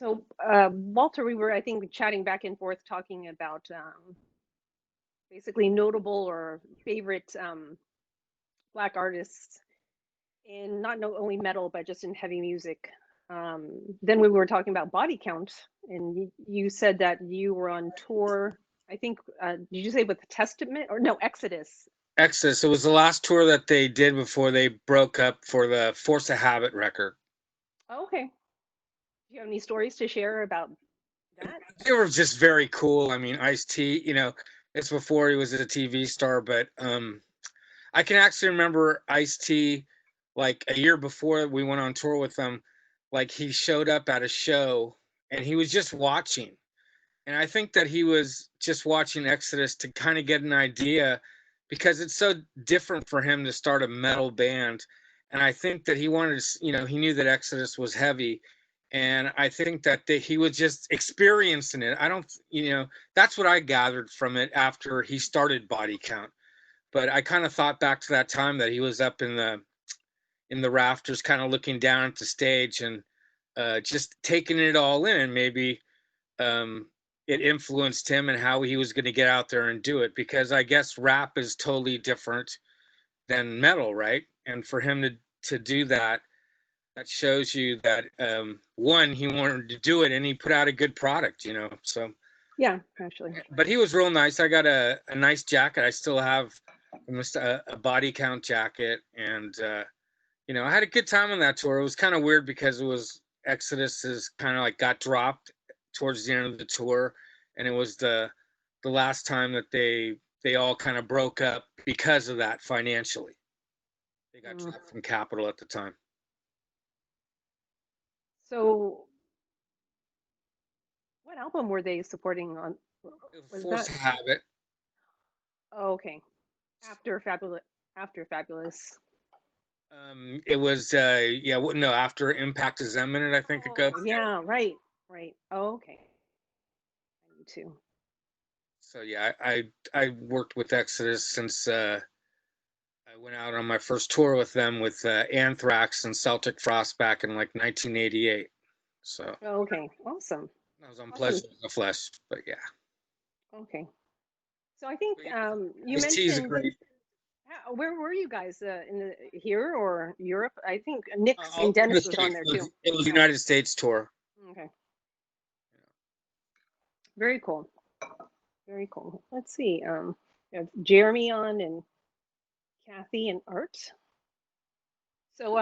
So, Walter, we were, I think, chatting back and forth talking about basically notable or favorite Black artists in not only metal, but just in heavy music. Then we were talking about body count, and you said that you were on tour. I think, did you say with Testament or no, Exodus? Exodus. It was the last tour that they did before they broke up for the Force of Habit record. Oh, okay. Do you have any stories to share about that? They were just very cool. I mean, Ice-T, it's before he was a TV star, but I can actually remember Ice-T like a year before we went on tour with them, like he showed up at a show and he was just watching. And I think that he was just watching Exodus to kind of get an idea because it's so different for him to start a metal band. And I think that he wanted to, he knew that Exodus was heavy. And I think that he was just experiencing it. I don't, that's what I gathered from it after he started Body Count. But I kind of thought back to that time that he was up in the rafters, kind of looking down at the stage and just taking it all in. And maybe it influenced him and how he was going to get out there and do it, because I guess rap is totally different than metal, right? And for him to do that, that shows you that one, he wanted to do it and he put out a good product, so Yeah, actually. but he was real nice. I got a nice jacket. I still have almost a body count jacket, and I had a good time on that tour. It was kind of weird because it was Exodus is kind of like got dropped towards the end of the tour, and it was the last time that they all kind of broke up because of that financially. They got Mm. dropped from Capitol at the time. So, what album were they supporting on? Was Force that? Habit. Oh, okay. After Fabulous. After Fabulous. It was yeah, no, after Impact is Imminent, I think it goes. Oh, yeah, right, right. Oh, okay. I need to. So yeah, I worked with Exodus since I went out on my first tour with them with Anthrax and Celtic Frost back in like 1988. So Oh, okay, awesome, I was on awesome. Pleasure of the Flesh, but yeah. Okay. So I think But yeah, you Ice-T is mentioned great. where were you guys in here or Europe? I think Nick All St. over the Dennis was on States. there too. It was Oh, United States tour. okay. Very cool. Very cool. Let's see. We have Jeremy on and Kathy and Art. So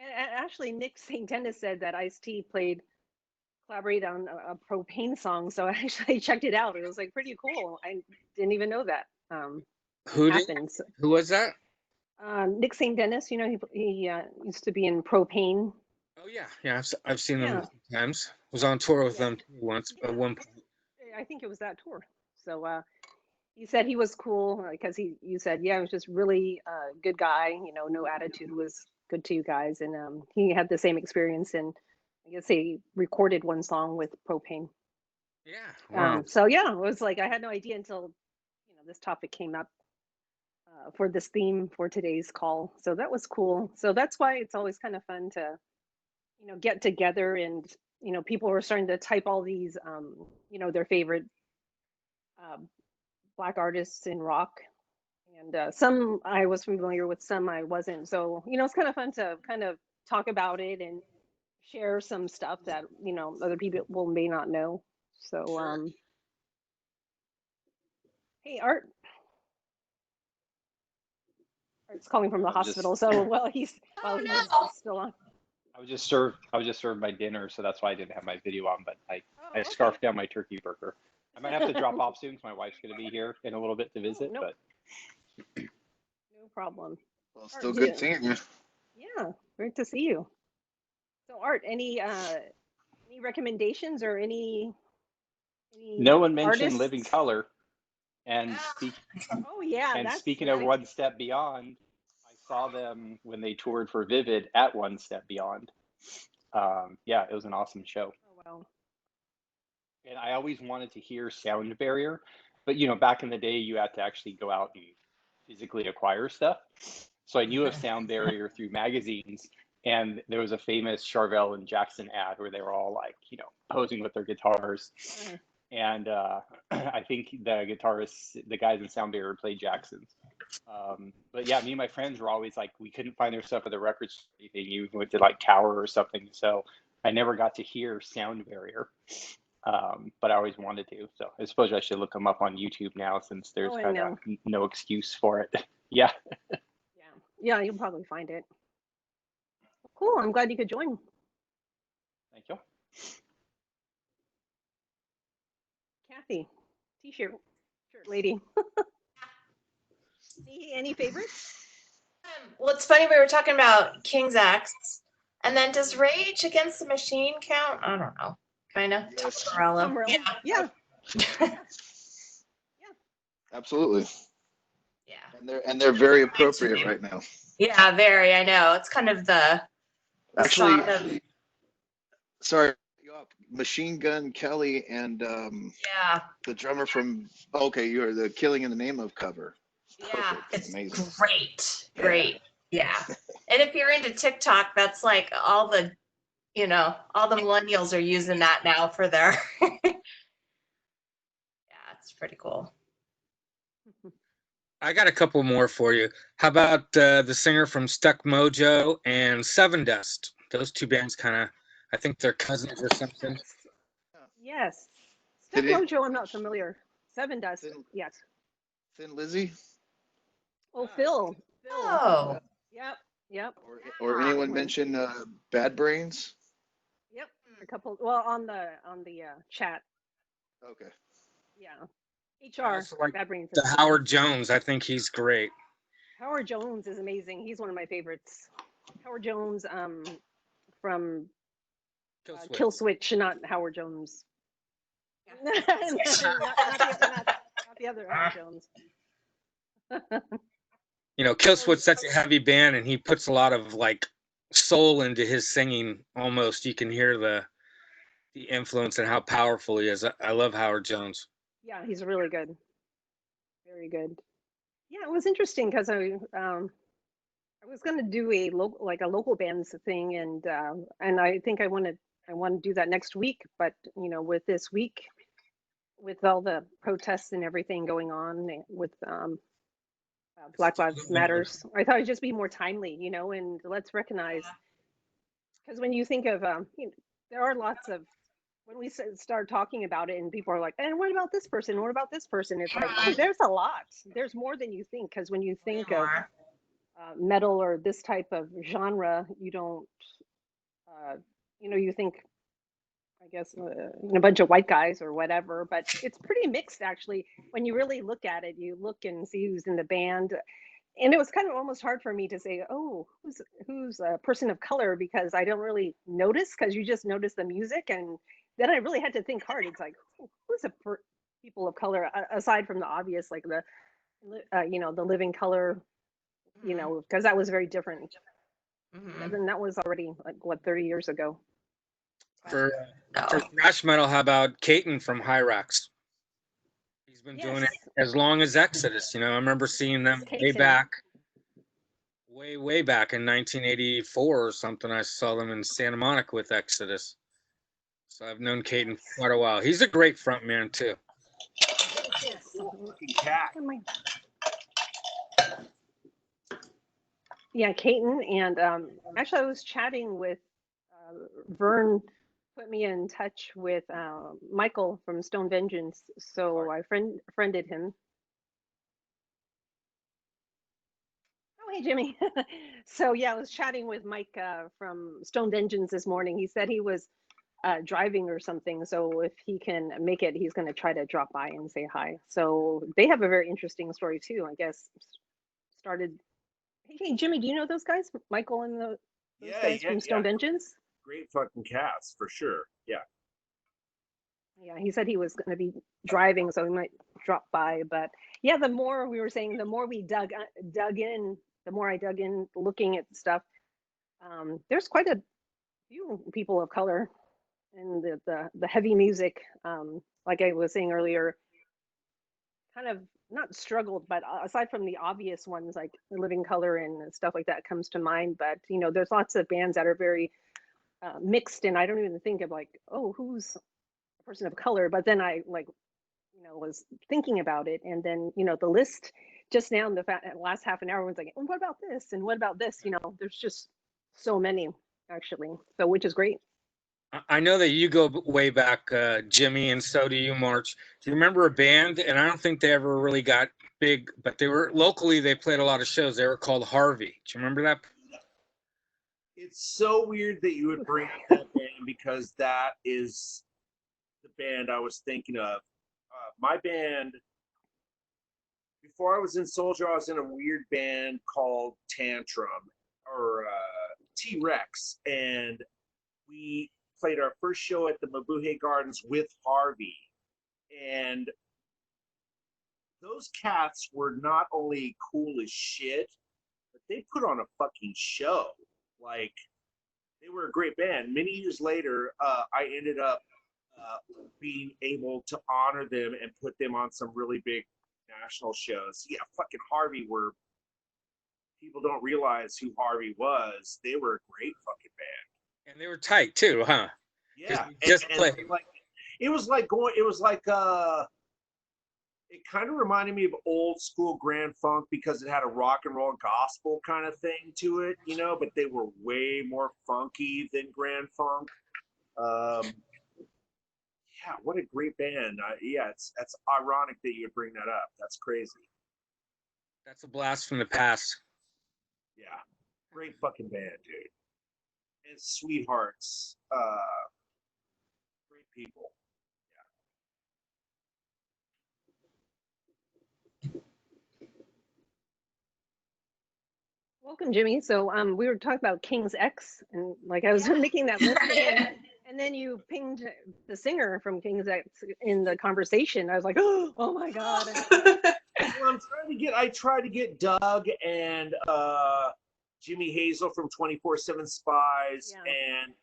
actually Nick St. Dennis said that Ice-T collaborated on a propane song. So I actually checked it out. It was like pretty cool. I didn't even know that that Who did? happened. So, Who was that? Nick St. Dennis, he used to be in Propane. Oh yeah, yeah. I've seen them a Yeah, few times. Was on tour with yeah, them once at yeah. one point. I think it was that tour. So he said he was cool because you said, yeah, he was just really good guy. No attitude, was good to you guys, and he had the same experience. And I guess he recorded one song with Propane. Yeah. Wow. So yeah, it was like I had no idea until this topic came up for this theme for today's call. So that was cool. So that's why it's always kind of fun to get together, and people are starting to type all these their favorite uh, black artists in rock, and some I was familiar with, some I wasn't. So it's kind of fun to kind of talk about it and share some stuff that other people may not know. So Sure. hey, Art's calling from I the was just hospital, so while Oh he's no! still on. I was just served my dinner, so that's why I didn't have my video on. But I Oh, okay. scarfed down my turkey burger. I might have to drop off soon because my wife's going to be here in a little bit to Oh, visit. no, But no problem. Well, still Art, good seeing you. yeah, great to see you. So, Art, any recommendations or any no one mentioned Living artists? Color. And Yeah. Oh yeah, and that's speaking of One Step Beyond, I saw them when they toured for Vivid at One Step Beyond. Yeah, it was an awesome show. oh well. And I always wanted to hear Sound Barrier, but back in the day, you had to actually go out and physically acquire stuff. So I knew of Sound Barrier through magazines, And there was a famous Charvel and Jackson ad where they were all like, posing with their guitars. And I think the guitarists, the guys in Sound Barrier played Jackson's. But yeah, me and my friends were always like, we couldn't find their stuff at the record store or anything. You went to like Tower or something. So I never got to hear Sound Barrier. But I always wanted to. So I suppose I should look them up on YouTube now, since there's kind of no excuse for it. Yeah. Yeah, you'll probably find it. Cool. I'm glad you could join. Thank you. Kathy, t-shirt lady. Any favorites? Well, it's funny, we were talking about King's X, and then does Rage Against the Machine count? I don't know. Kind of. Umbrella. Yeah. Absolutely. Yeah. And they're very appropriate right now. Yeah, very. I know. It's kind of the Actually, song of, sorry, Machine Gun Kelly and yeah. the drummer from you're the Killing in the Name of cover. Yeah, Perfect. it's Amazing. great. Yeah. And if you're into TikTok, that's like all the millennials are using that now for their yeah, it's pretty cool. I got a couple more for you. How about the singer from Stuck Mojo and Seven Dust? Those two bands I think they're cousins or something. Yes. Stuck Mojo, I'm not familiar. Seven Dust, yes. Thin Lizzy? Oh, Phil. Oh. Yep. Or anyone mention Bad Brains? Yep. A couple. Well, on the chat. Okay. Yeah. HR. Like Bad Brains. the Howard Jones. I think he's great. Howard Jones is amazing. He's one of my favorites. Howard Jones, from Kill Switch, not Howard Jones. not the other Howard Jones. Kill Switch, such a heavy band, and he puts a lot of like soul into his singing. Almost, you can hear the influence and how powerful he is. I love Howard Jones. Yeah, he's really good. Very good. Yeah, it was interesting because I was going to do a local bands thing, and I think I want to do that next week. But with this week, with all the protests and everything going on with Black Lives Matters, I thought it'd just be more timely, and let's recognize, because when you think of there are lots of, when we start talking about it and people are like, and what about this person? What about this person? It's like, oh, there's a lot. There's more than you think. Because when you think of metal or this type of genre, you don't, you think, I guess, a bunch of white guys or whatever. But it's pretty mixed, actually. When you really look at it, you look and see who's in the band. And it was kind of almost hard for me to say, oh, who's a person of color, because I don't really notice, because you just notice the music. And then I really had to think hard. It's like, who's people of color, aside from the obvious, like the Living Color, because that was very different. And then that was already like 30 years ago. For thrash metal, how about Caton from Hyrax? He's been doing it as long as Exodus. I remember seeing them way back in 1984 or something. I saw them in Santa Monica with Exodus. So I've known Caton for quite a while. He's a great front man too. Yeah, Caton, and actually I was chatting with Vern, put me in touch with Michael from Stone Vengeance, so I friended him. Oh, hey, Jimmy. So yeah, I was chatting with Mike from Stone Vengeance this morning. He said he was driving or something, so if he can make it, he's going to try to drop by and say hi. So they have a very interesting story too, I guess. Started. Hey, Jimmy, do you know those guys, Michael and those guys from Stone Vengeance? Great fucking cast for sure. Yeah. Yeah, he said he was going to be driving, so he might drop by. But yeah, the more we were saying, the more we dug in, the more I dug in, looking at stuff. There's quite a few people of color in the heavy music. Like I was saying earlier, kind of not struggled, but aside from the obvious ones like Living Color and stuff like that comes to mind. But there's lots of bands that are very mixed, and I don't even think of like, oh, who's a person of color. But then I like, was thinking about it, and then the list just now in the last half an hour was like, well, what about this and what about this? There's just so many actually, so which is great. I know that you go way back, Jimmy, and so do you, March. Do you remember a band? And I don't think they ever really got big, but they were locally. They played a lot of shows. They were called Harvey. Do you remember that? It's so weird that you would bring up that band because that is the band I was thinking of. My band, before I was in Soldier, I was in a weird band called Tantrum or T-Rex, and we played our first show at the Mabuhay Gardens with Harvey. And those cats were not only cool as shit, but they put on a fucking show. Like, they were a great band. Many years later, I ended up being able to honor them and put them on some really big national shows. Yeah, fucking Harvey were, people don't realize who Harvey was. They were a great fucking band. And they were tight too, huh? Yeah, just and play. like it was like it kind of reminded me of old school Grand Funk because it had a rock and roll gospel kind of thing to it, but they were way more funky than Grand Funk. Yeah, what a great band. It's ironic that you would bring that up. That's crazy. That's a blast from the past. Yeah, great fucking band, dude. And sweethearts. Great people. Welcome, Jimmy. So we were talking about King's X, and like I was making that list again, and then you pinged the singer from King's X in the conversation. I was like, oh my god. Well, I tried to get Doug and Jimmy Hazel from 24/7 Spies and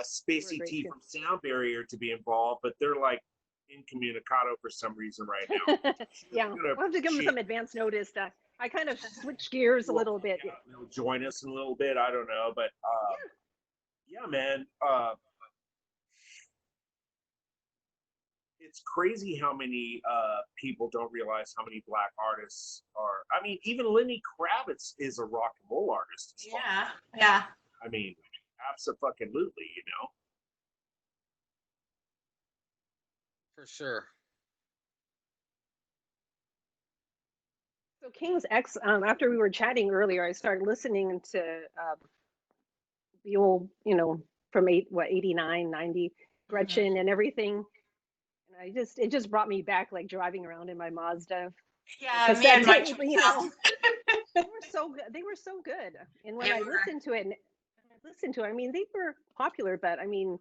Spacey T from Sound Barrier to be involved, but they're like incommunicado for some reason right now. Yeah, we'll have to give them some advance notice. I kind of switched gears a little bit. Yeah, they'll join us in a little bit. I don't know, but yeah, man. It's crazy how many people don't realize how many black artists are. I mean, even Lenny Kravitz is a rock and roll artist. Yeah. I mean, absolutely, For sure. So King's X, after we were chatting earlier, I started listening to the old, from 89, 90, Gretchen and everything. And it just brought me back, like driving around in my Mazda. Yeah, me and my they were so good. They were so good. And when I listened to it, I mean, they were popular, but I mean,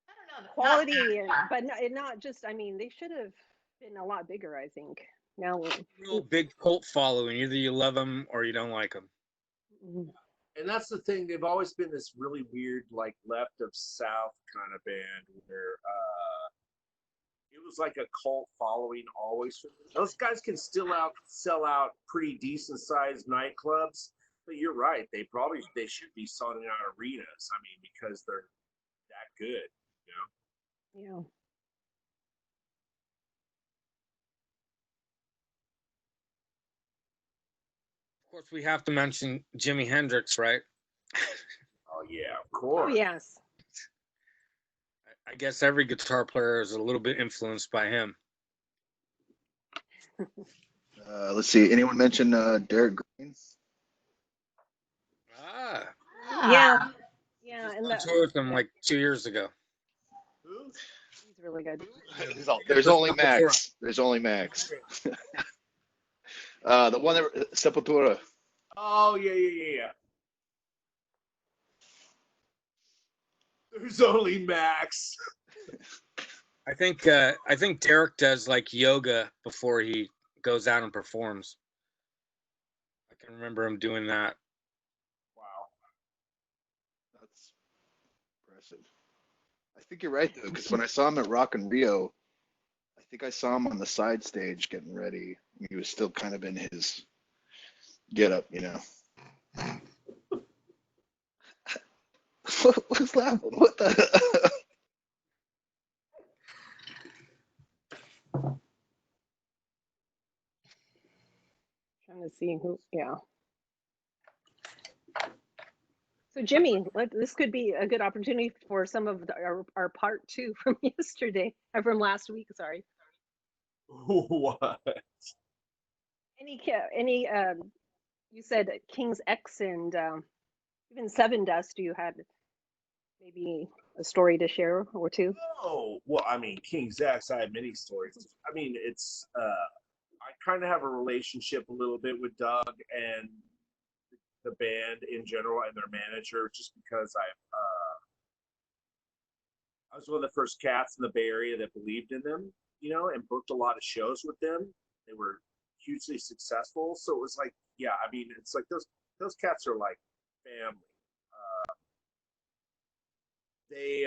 I don't know, quality, but not just. I mean, they should have been a lot bigger, I think. Now, real big cult following. Either you love them or you don't like them. And that's the thing. They've always been this really weird, like left of south kind of band where it was like a cult following always. Those guys can still sell out pretty decent sized nightclubs, but you're right. They should be selling out arenas. I mean, because they're that good, Yeah. Of course, we have to mention Jimi Hendrix, right? Oh yeah, of course. Oh yes. I guess every guitar player is a little bit influenced by him. Let's see. Anyone mention Derek Green? Yeah. And I toured with him like 2 years ago. he's really good. There's only Max. There's only Max. The one that Sepultura. Oh yeah. There's only Max. I think Derek does like yoga before he goes out and performs. I can remember him doing that. Wow. That's impressive. I think you're right though, because when I saw him at Rock in Rio, I think I saw him on the side stage getting ready. He was still kind of in his get up, you know. What's laughing? What the? Trying to see who. Yeah. So Jimmy, this could be a good opportunity for some of our part two from yesterday, or from last week. Sorry. What? Any you said King's X and even Seven Dust. You had maybe a story to share or two. Oh, well, I mean, King's X, I have many stories. I mean, it's, I kind of have a relationship a little bit with Doug and the band in general and their manager, just because I was one of the first cats in the Bay Area that believed in them, you know, and booked a lot of shows with them. They were hugely successful. So it was like, yeah, I mean, it's like those cats are like family. They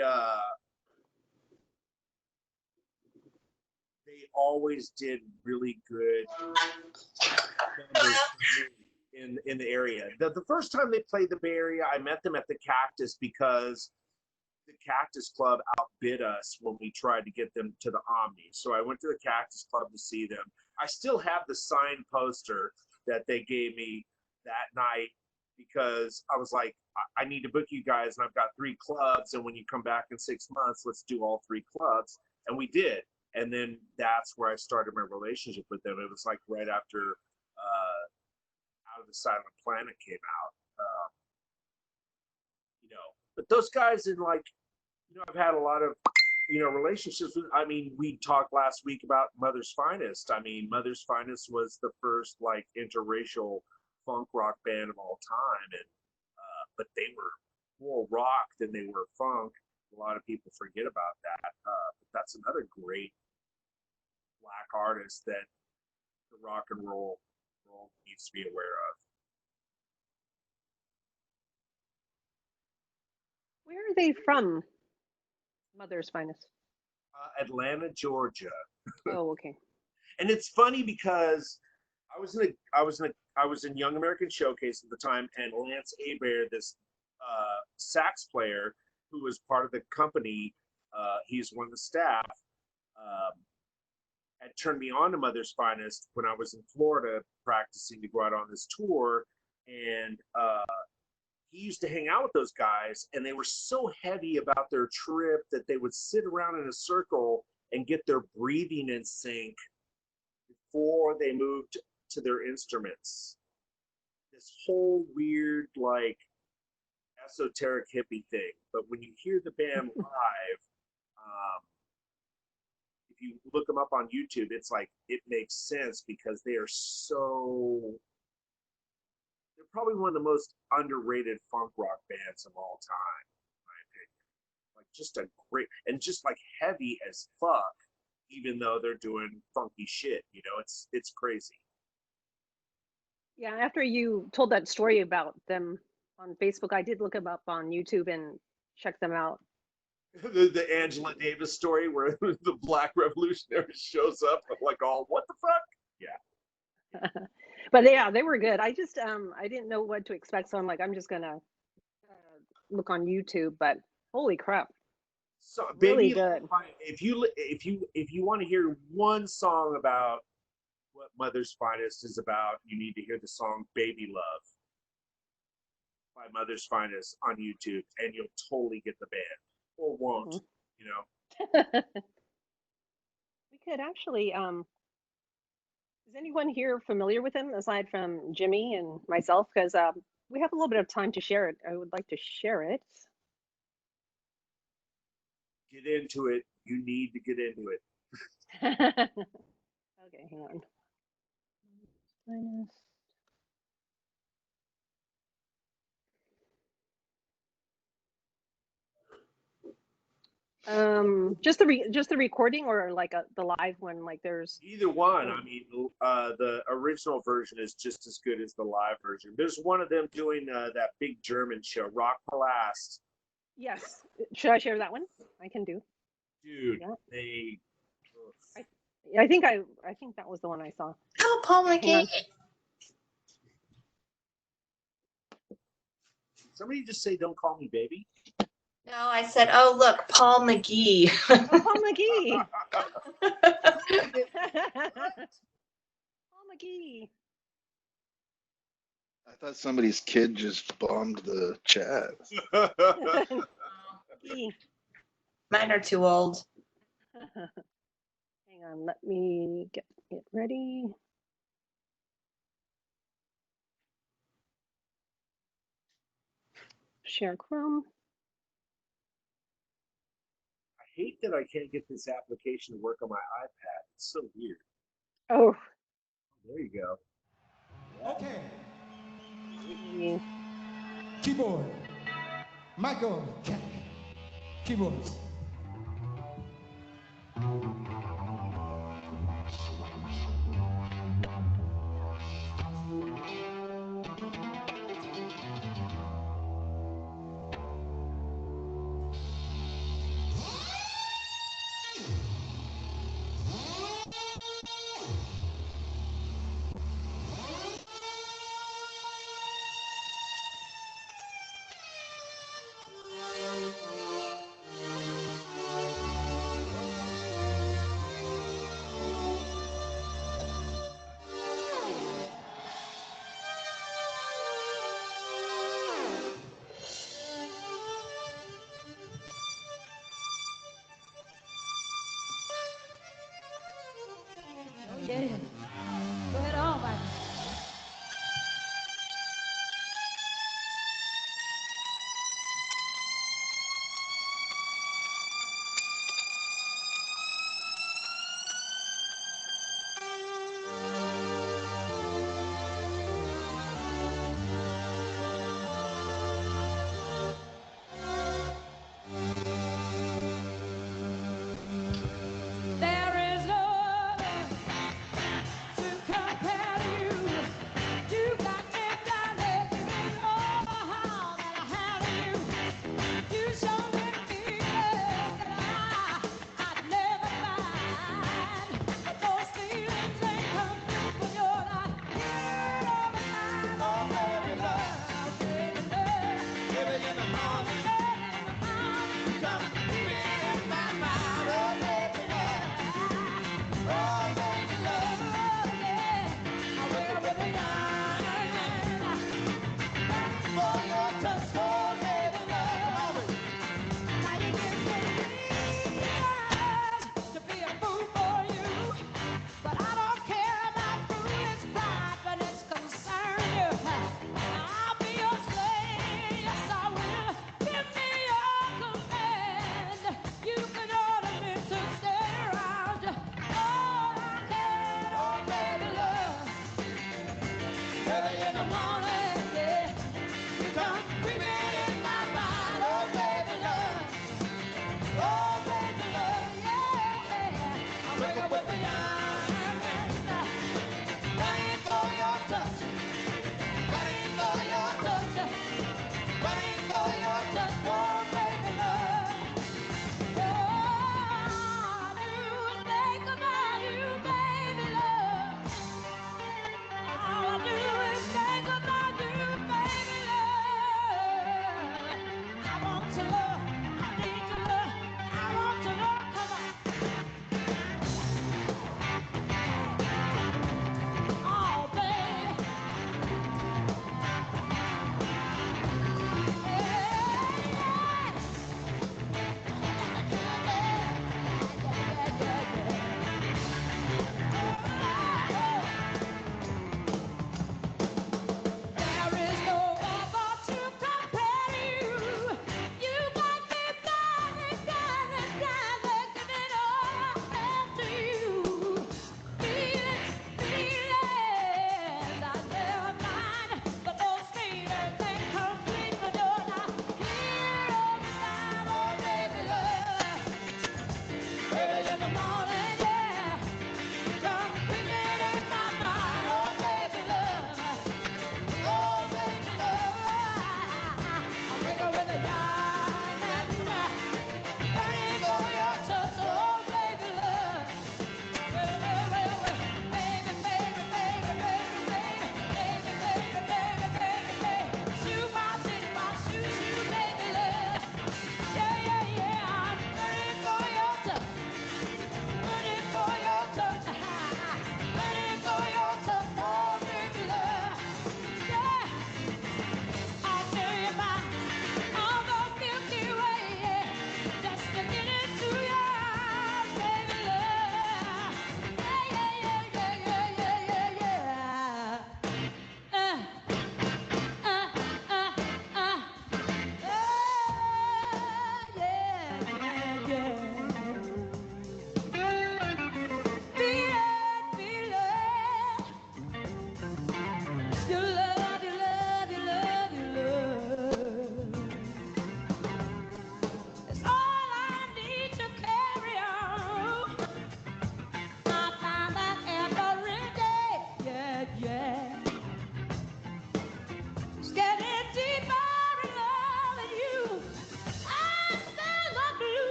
they always did really good numbers in the area. The first time they played the Bay Area, I met them at the Cactus because the Cactus Club outbid us when we tried to get them to the Omni. So I went to the Cactus Club to see them. I still have the signed poster that they gave me that night because I was like, I need to book you guys, and I've got 3 clubs, and when you come back in 6 months, let's do all 3 clubs. And we did. And then that's where I started my relationship with them. It was like right after Out of the Silent Planet came out. You know, but those guys in like, you know, I've had a lot of, you know, relationships with. I mean, we talked last week about Mother's Finest. I mean, Mother's Finest was the first like interracial funk rock band of all time, and but they were more rock than they were funk. A lot of people forget about that. But that's another great black artist that the rock and roll world needs to be aware of. Where are they from? Mother's Finest. Atlanta, Georgia. Oh, okay. And it's funny because I was in Young American Showcase at the time, and Lance Abair, this sax player who was part of the company, he's one of the staff, had turned me on to Mother's Finest when I was in Florida practicing to go out on this tour, and he used to hang out with those guys, and they were so heavy about their trip that they would sit around in a circle and get their breathing in sync before they moved to their instruments. This whole weird, like, esoteric hippie thing. But when you hear the band live, if you look them up on YouTube, it's like, it makes sense because they are so, they're probably one of the most underrated funk rock bands of all time, in my opinion. Like, just a great, and just like heavy as fuck, even though they're doing funky shit, you know, it's crazy. Yeah, after you told that story about them on Facebook, I did look them up on YouTube and check them out. The Angela Davis story where the Black Revolutionary shows up, I'm like, oh, what the fuck? Yeah. But yeah, they were good. I just I didn't know what to expect, so I'm like, I'm just gonna look on YouTube. But holy crap, So, really baby, good. if you want to hear one song about what Mother's Finest is about, you need to hear the song "Baby Love" by Mother's Finest on YouTube, and you'll totally get the band, or won't, you know. We could actually is anyone here familiar with him aside from Jimmy and myself? Because we have a little bit of time to share it. I would like to share it. Get into it. You need to get into it. Okay, hang on. Just the recording or like the live one, like there's Either one. I mean, the original version is just as good as the live version. There's one of them doing that big German show, Rock Palast. yes. Should I share that one? I can do. Dude, Yeah. they. I think that was the one I saw. Oh, Paul Hang on. McGee. Somebody just say, "Don't call me baby." No, I said, oh, look, Paul McGee. Oh, Paul McGee. Paul McGee. I thought somebody's kid just bombed the chat. McGee. Mine are too old. Hang on, let me get it ready. Share Chrome. I hate that I can't get this application to work on my iPad. It's so weird. Oh, There you go. Okay, yeah. keyboard. Michael, check. Keyboards. Yeah. Go ahead on, Michael. There is no other to compare to you. You got me blinded with all the harm that I have in you. You showed me feelings that I'd never find. But those feelings ain't come when you're not here all the time. Oh, baby, love, baby, love. Baby, in the morning, early in the morning, you come creeping in my mind. Oh, baby, love. Oh, baby, love, yeah. I wake up with a yawn. For your touch, oh, baby, love. Now you give me reasons to be a fool for you. But I don't care about foolish pride when it's concerned you. I'll be your slave, yes I will. Give me your command. You can order me to stay around. All I can, oh baby love. Early in the morning, yeah. You come creeping in my mind, oh baby love. Oh baby love, yeah. I wake up with a yawn. Waiting for your touch. Waiting for your touch. Waiting for your touch. Oh, baby love. Oh, I do think about you, baby love. All I do is think about you,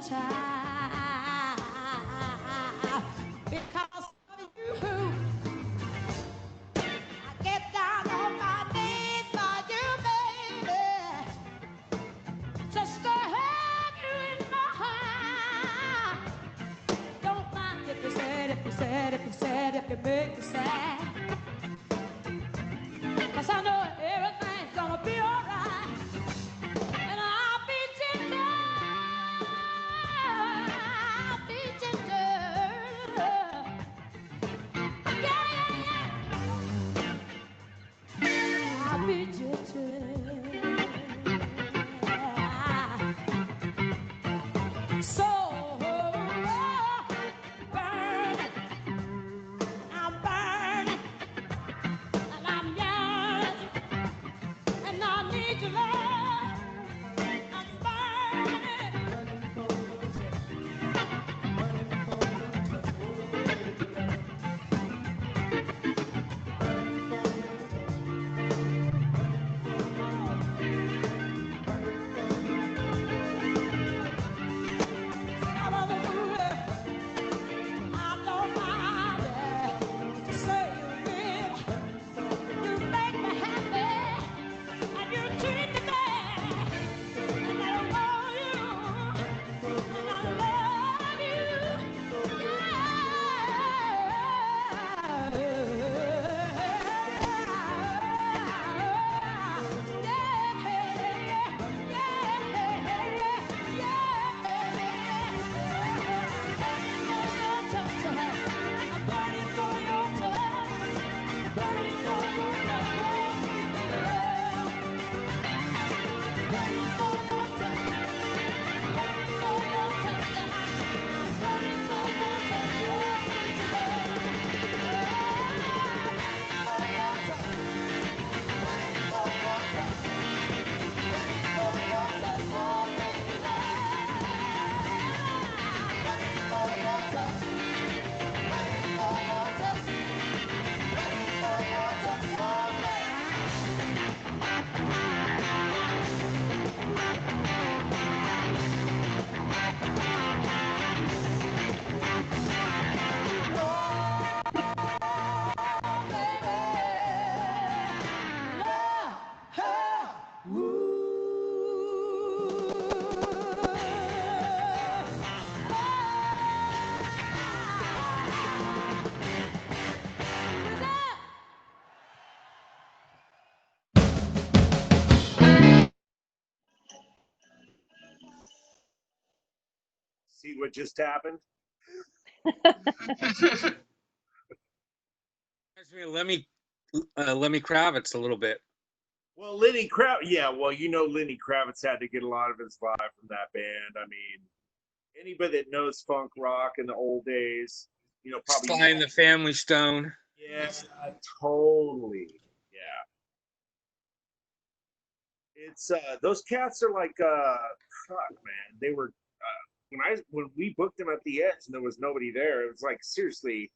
child. Because of you, I get down on my knees for you, baby. Just to have you in my heart. Don't mind if you said, if you said, if you said, if you make me sad. 'Cause I know everything's gonna be alright. And I'll be tender. I'll be tender. Yeah, yeah, yeah. I'll be tender. So burning, I'm burning, and I'm yearning, and I need your love. I'm burning. Out of the blue, I don't mind to say you will. You make me happy, and you treat me bad. And I love you, and I love you. See what just happened? Reminds me of Lemmy Kravitz a little bit. Well, Lenny Kravitz, yeah, well, you know, Lenny Kravitz had to get a lot of his vibe from that band. I mean, anybody that knows funk rock in the old days, you know, probably. Sly and the Family Stone. Yes, totally. Yeah. It's those cats are like fuck, man. They were when we booked them at the Edge and there was nobody there. It was like seriously,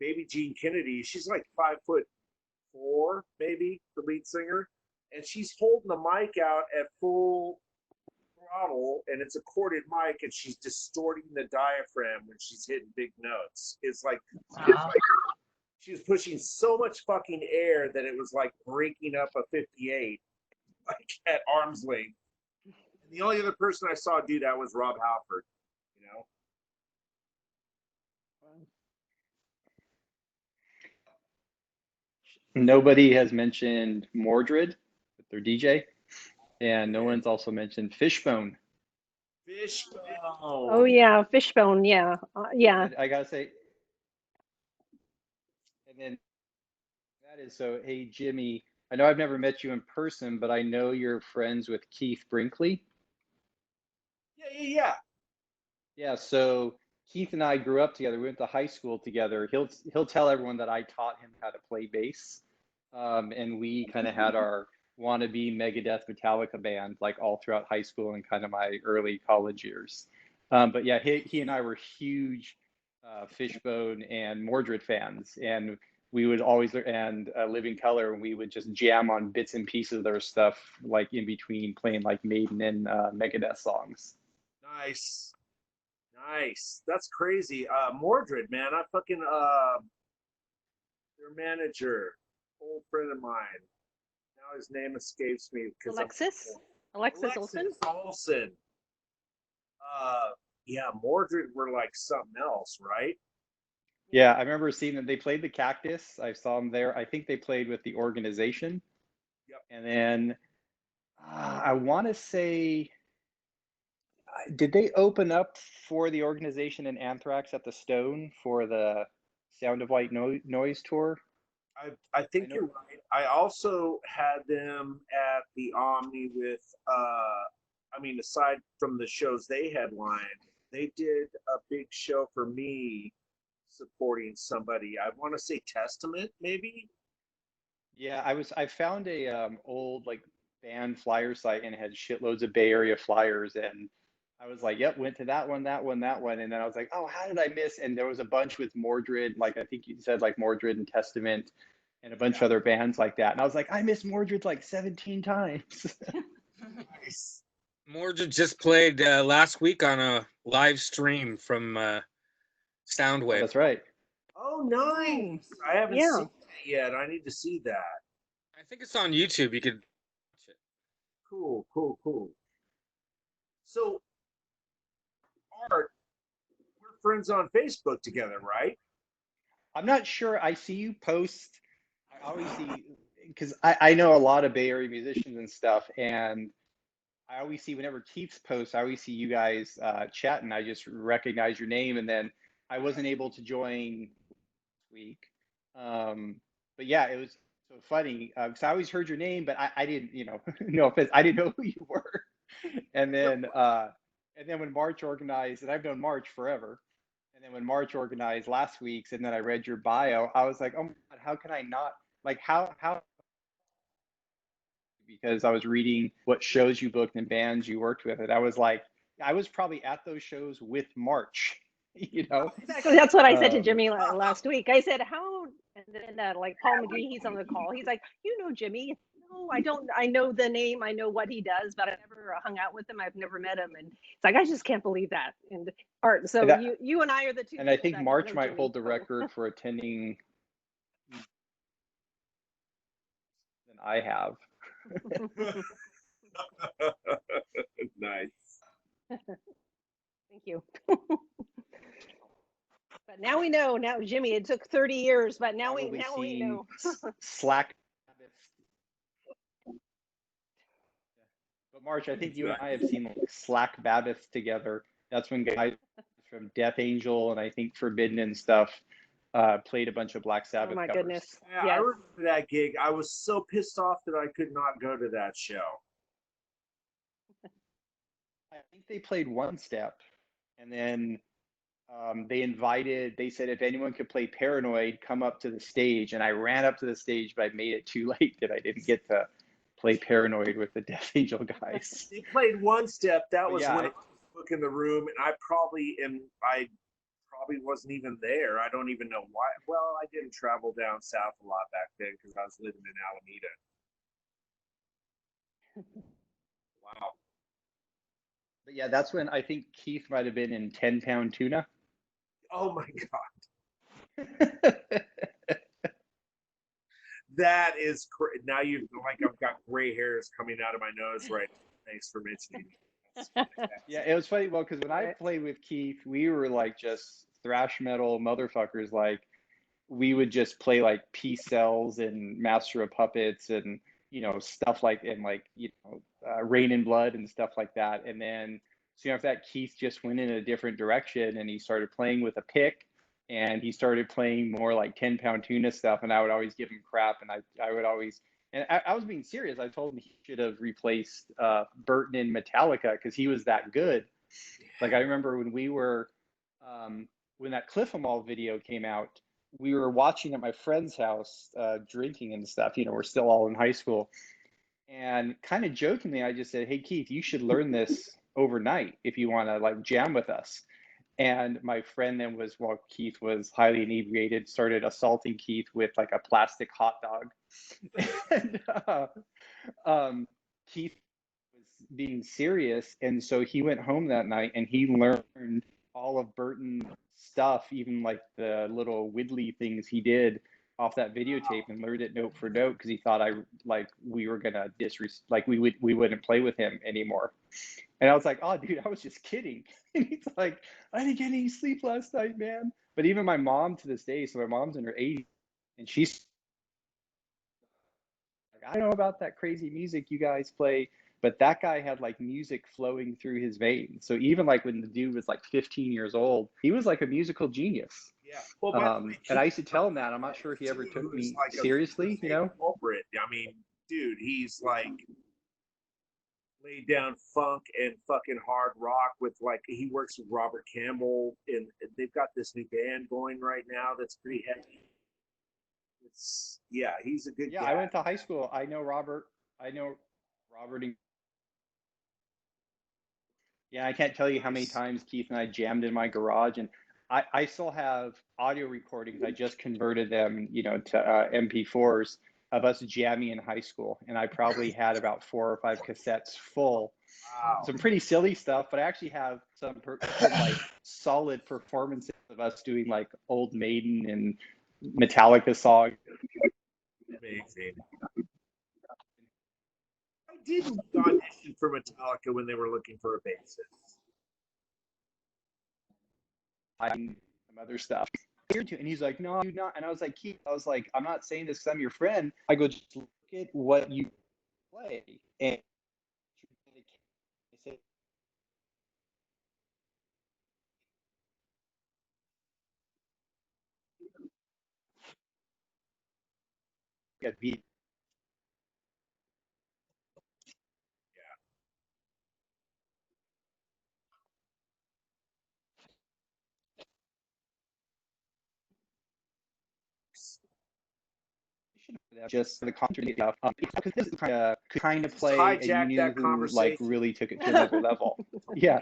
baby Jean Kennedy. She's like 5'4", maybe the lead singer, and she's holding the mic out at full throttle, and it's a corded mic, and she's distorting the diaphragm when she's hitting big notes. It's like she was pushing so much fucking air that it was like breaking up a 58, like at arm's length. And the only other person I saw do that was Rob Halford, you know. Nobody has mentioned Mordred with their DJ, and no one's also mentioned Fishbone. Fishbone. Oh yeah, Fishbone. Yeah, yeah. I gotta say, and then that is so. Hey Jimmy, I know I've never met you in person, but I know you're friends with Keith Brinkley. Yeah. Yeah, so Keith and I grew up together. We went to high school together. He'll tell everyone that I taught him how to play bass, and we kind of had our wannabe Megadeth Metallica band like all throughout high school and kind of my early college years. But yeah, he and I were huge Fishbone and Mordred fans, and we would always and Living Color, and we would just jam on bits and pieces of their stuff like in between playing like Maiden and Megadeth songs. Nice. Nice. That's crazy. Mordred, man, I fucking their manager, old friend of mine. Now his name escapes me because Alexis Olsen. Olsen. Yeah, Mordred were like something else, right? Yeah, I remember seeing them. They played the Cactus. I saw them there. I think they played with the organization. Yep. And then I want to say, did they open up for the organization and Anthrax at the Stone for the Sound of White Noise tour? I think you're right. I also had them at the Omni with I mean, aside from the shows they headlined, they did a big show for me supporting somebody. I want to say Testament, maybe. Yeah, I found a old like band flyer site and it had shitloads of Bay Area flyers, and I was like, yep, went to that one, that one, that one, and then I was like, oh, how did I miss? And there was a bunch with Mordred, like I think you said like Mordred and Testament and a bunch of other bands like that. And I was like, I missed Mordred like 17 times. Nice. Mordred just played last week on a live stream from Soundwave. That's right. Oh, nice. I haven't Yeah. seen that yet. I need to see that. I think it's on YouTube. You could watch it. Cool, cool, cool. So, Art, we're friends on Facebook together, right? I'm not sure. I see you post. I always see, because I know a lot of Bay Area musicians and stuff, and I always see whenever Keith's posts, I always see you guys chatting. I just recognize your name, and then I wasn't able to join this week. But yeah, it was so funny because I always heard your name, but I didn't, no offense, I didn't know who you were. And then when March organized, and I've known March forever. And then when March organized last week's, and then I read your bio, I was like, oh my God, how can I not, like, how, because I was reading what shows you booked and bands you worked with. And I was like, I was probably at those shows with March, Exactly. That's what I said to Jimmy last week. I said, how, and then like Paul McGee, he's on the call. He's like, you know, Jimmy. No, I don't. I know the name. I know what he does, but I never hung out with him. I've never met him. And it's like, I just can't believe that. And Art, so you and I are the two. And I think that March know might Jimmy, hold the so. record for attending than I have. Nice. Thank you. But now we know. Now, Jimmy, it took 30 years, but now we know. Slack. But March, I think you and I have seen like Slack Babbitt together. That's when guys from Death Angel and I think Forbidden and stuff played a bunch of Black Sabbath Oh my covers. goodness. Yeah, Yes. I remember that gig. I was so pissed off that I could not go to that show. I think they played One Step, and then they said if anyone could play Paranoid, come up to the stage. And I ran up to the stage, but I made it too late that I didn't get to play Paranoid with the Death Angel guys. They played One Step. That But was yeah, when I was booking the room, and I probably wasn't even there. I don't even know why. Well, I didn't travel down south a lot back then because I was living in Alameda. Wow. But yeah, that's when I think Keith might have been in 10-Pound Tuna. Oh my God. That is now you've like I've got gray hairs coming out of my nose right now. Thanks for mentioning it. Yeah, it was funny. Well, because when I played with Keith, we were like just thrash metal motherfuckers. Like we would just play like Peace Cells and Master of Puppets and stuff like Rain and Blood and stuff like that. And then soon after that, Keith just went in a different direction and he started playing with a pick. And he started playing more like 10-Pound Tuna stuff, and I would always give him crap, and I would always, and I was being serious. I told him he should have replaced Burton in Metallica because he was that good. Like I remember when we were, when that Cliff 'Em All video came out, we were watching at my friend's house, drinking and stuff. We're still all in high school, and kind of jokingly, I just said, "Hey Keith, you should learn this overnight if you want to like jam with us." And my friend then while Keith was highly inebriated, started assaulting Keith with like a plastic hot dog. And Keith was being serious, and so he went home that night and he learned all of Burton's stuff, even like the little widdly things he did off that videotape, and learned it note for note because he thought we were gonna we wouldn't play with him anymore. And I was like, oh dude, I was just kidding. And he's like, I didn't get any sleep last night, man. But even my mom to this day, so my mom's in her 80s, and she's like, I don't know about that crazy music you guys play, but that guy had like music flowing through his veins. So even like when the dude was like 15 years old, he was like a musical genius. Yeah. Well, by the way, and I used to tell him that. I'm not sure if he ever took me seriously, you know? Culprit. I mean, dude, he's like laid down funk and fucking hard rock with like, he works with Robert Campbell, and they've got this new band going right now that's pretty heavy. Yeah, he's a good guy. I went to high school. I know Robert. And yeah, I can't tell you how many times Keith and I jammed in my garage, and I still have audio recordings. I just converted them, you know, to MP4s of us jamming in high school, and I probably had about 4 or 5 cassettes full. Wow. Some pretty silly stuff, but I actually have some like solid performances of us doing like Old Maiden and Metallica songs. Amazing. I did audition for Metallica when they were looking for a bassist. Some other stuff. And he's like, no, you're not. And I was like, Keith, I'm not saying this because I'm your friend. I go, just look at what you play. And I said, yeah, beat. Just the contrary stuff. Because this kind of play, and you knew who like really took it to another level. Yeah.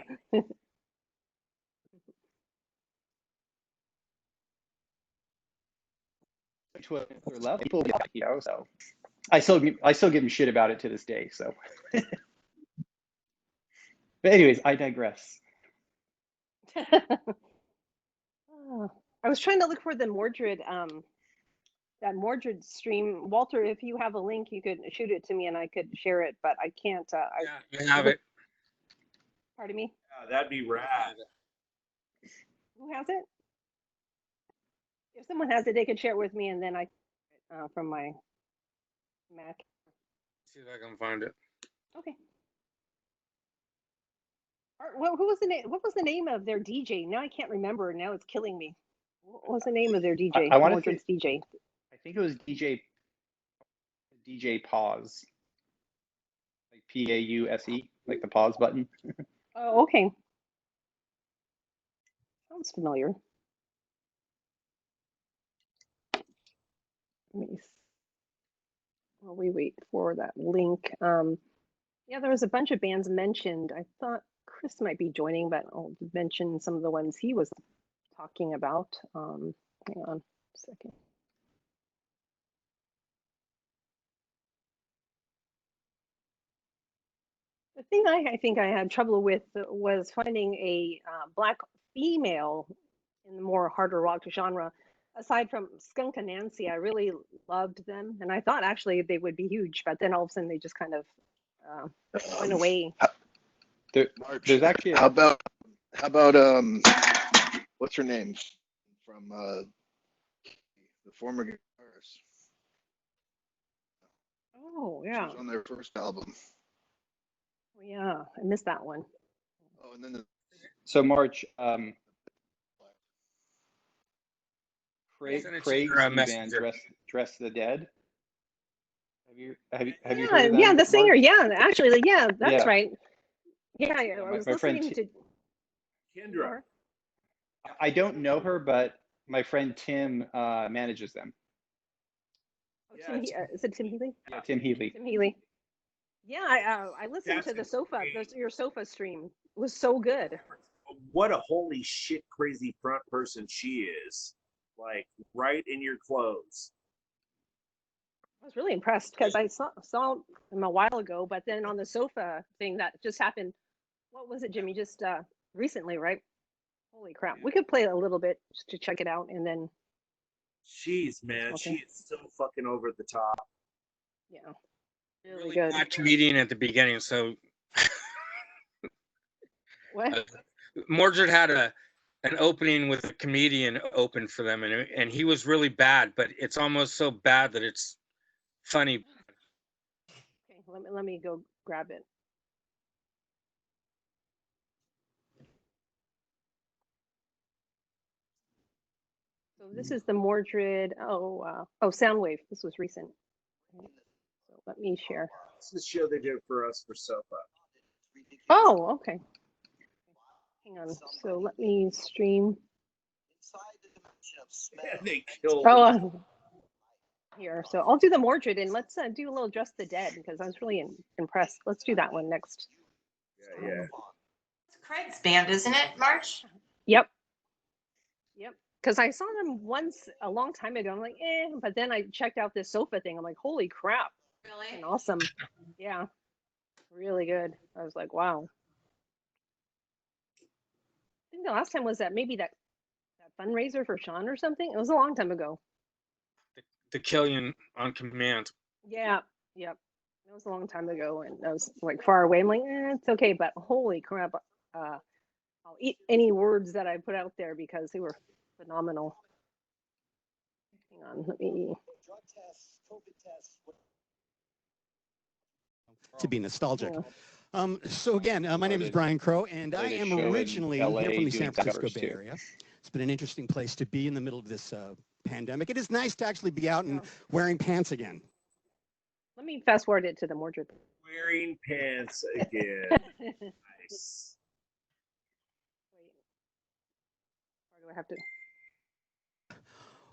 To another level. People, you know, so I still give him shit about it to this day. So, but anyways, I digress. I was trying to look for the Mordred that Mordred stream. Walter, if you have a link, you could shoot it to me and I could share it, but I can't. Yeah, I have it. Pardon me? Yeah, that'd be rad. Who has it? If someone has it, they could share it with me, and then I from my Mac. See if I can find it. Okay. Well, who was the name? What was the name of their DJ? Now I can't remember. Now it's killing me. What was the name of their DJ? I want Mordred's DJ. I think it was DJ Pause, like PAUSE, like the pause button. Oh, okay. Sounds familiar. Let me. While we wait for that link. Yeah, there was a bunch of bands mentioned. I thought Chris might be joining, but I'll mention some of the ones he was talking about. Hang on a second. The thing I think I had trouble with was finding a black female in the more harder rock genre. Aside from Skunk and Nancy, I really loved them, and I thought actually they would be huge, but then all of a sudden they just kind of went away. There's actually how about what's her name from the former guitarist? Oh yeah. She was on their first album. Oh, yeah, I missed that one. Oh, and then so March, Craig's band, Dress the Dead. Have you heard of them, yeah, the singer. Mark? Yeah, actually, yeah, that's right. Yeah, I was listening to Kendra. I don't know her, but my friend Tim manages them. Oh, is it Tim Healy? Yeah, Tim Healy. Tim Healy. Yeah, I listened to the sofa. Your sofa stream it was so good. What a holy shit crazy front person she is! Like right in your clothes. I was really impressed because I saw him a while ago, but then on the sofa thing that just happened. What was it, Jimmy? Just recently, right? Holy crap! We could play a little bit just to check it out, and then Jeez, man, Okay. she is so fucking over the top. yeah, really Really good. bad comedian at the beginning, so What? Mordred had an opening with a comedian open for them, and he was really bad, but it's almost so bad that it's funny. Okay, let me go grab it. So this is the Mordred. Oh, Soundwave. This was recent. Okay, so let me share. This is the show they did for us for Sofa. Oh, okay. Hang on. So let me stream. They killed. Oh, here. So I'll do the Mordred, and let's do a little Dress the Dead because I was really impressed. Let's do that one next. Yeah. It's Craig's band, isn't it, March? Yep. Because I saw them once a long time ago. I'm like, but then I checked out this sofa thing. I'm like, holy crap. Really? And awesome. Yeah. Really good. I was like, wow. I think the last time was that fundraiser for Sean or something. It was a long time ago. The Killian on Command. Yeah. Yep. It was a long time ago, and I was like far away. I'm like, it's okay, but holy crap. I'll eat any words that I put out there because they were phenomenal. Hang on, let me. To be nostalgic. Yeah. So again, my name is Brian Crow, and I Played a am show in originally LA here from the San doing Francisco covers, Bay too. Area. It's been an interesting place to be in the middle of this pandemic. It is nice to actually be out and wearing pants again. Let me fast forward it to the Mordred. Wearing pants again. Wait. Nice. Or do I have to?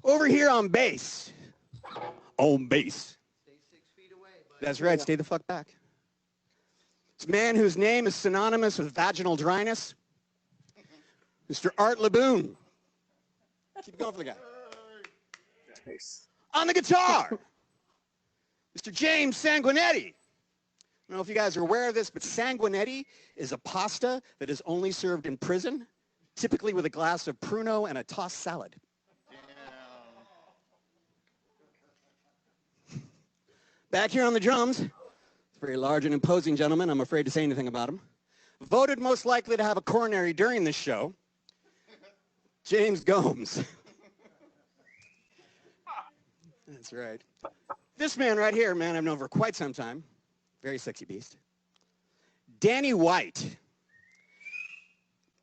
Over here on base. On base. Stay 6 feet away, buddy. That's right. Stay the fuck back. It's a man whose name is synonymous with vaginal dryness. Mr. Art Laboon. Keep going for the guy. Nice. On the guitar, Mr. James Sanguinetti. I don't know if you guys are aware of this, but sanguinetti is a pasta that is only served in prison, typically with a glass of pruno and a tossed salad. Back here on the drums, a very large and imposing gentleman. I'm afraid to say anything about him. Voted most likely to have a coronary during this show, James Gomes. That's right. This man right here, man, I've known for quite some time. Very sexy beast. Danny White,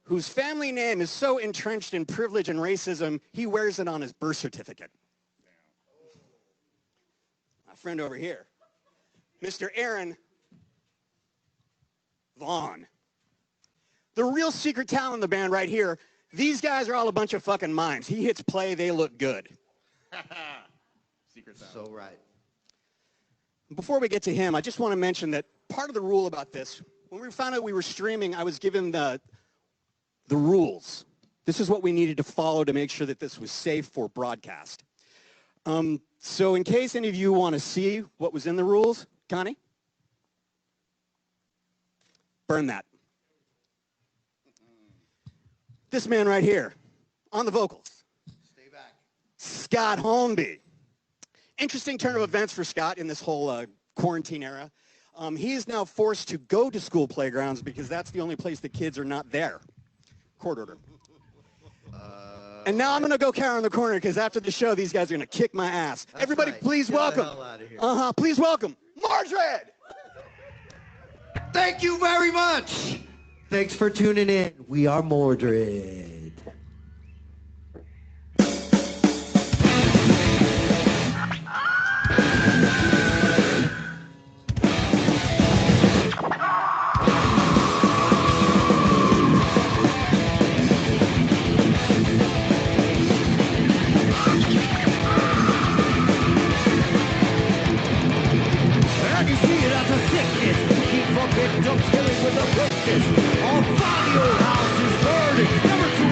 whose family name is so entrenched in privilege and racism, he wears it on his birth certificate. My friend over here, Mr. Aaron Vaughn. The real secret talent in the band right here, these guys are all a bunch of fucking mimes. He hits play, they look good. Secret sound. So right. Before we get to him, I just want to mention that part of the rule about this, when we found out we were streaming, I was given the rules. This is what we needed to follow to make sure that this was safe for broadcast. So in case any of you want to see what was in the rules, Connie? Burn that. This man right here, on the vocals. Stay back. Scott Holmby. Interesting turn of events for Scott in this whole quarantine era. He is now forced to go to school playgrounds because that's the only place the kids are not there. Court order. And now I'm going to go carry on the corner because after the show, these guys are going to kick my ass. That's Everybody, right. please Get the welcome. hell outta here. Please welcome Mordred. Thank you very much. Thanks for tuning in. We are Mordred. I can see it as a sickness. Keep fucking dumb killing with a quickness. All 5 old houses burning, never to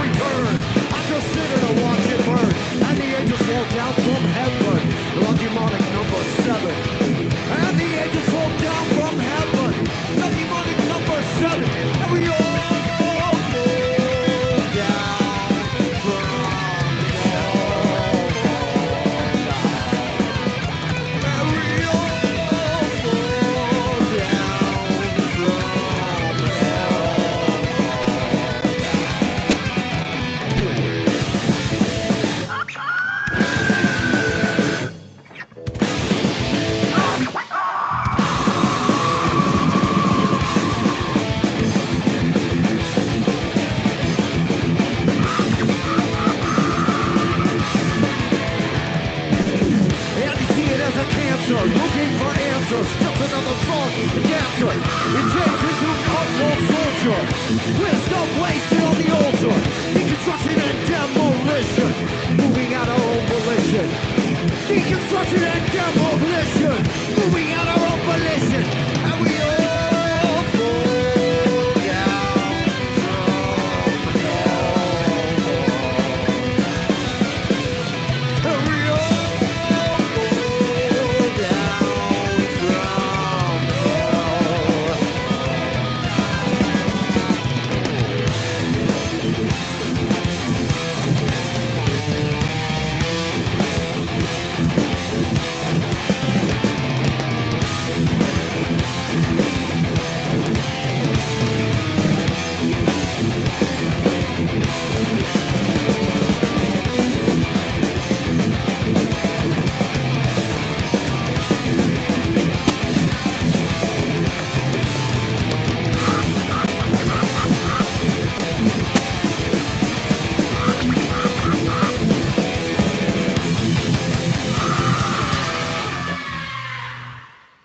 dancer, looking for answers. Just another song, a dancer. It takes into cutthroat soldier. Wisdom wasted on the altar. Deconstruction and demolition. Moving out our own volition. Deconstruction and demolition. Moving out our own volition. And we all fall down from hell. And we all fall down from hell.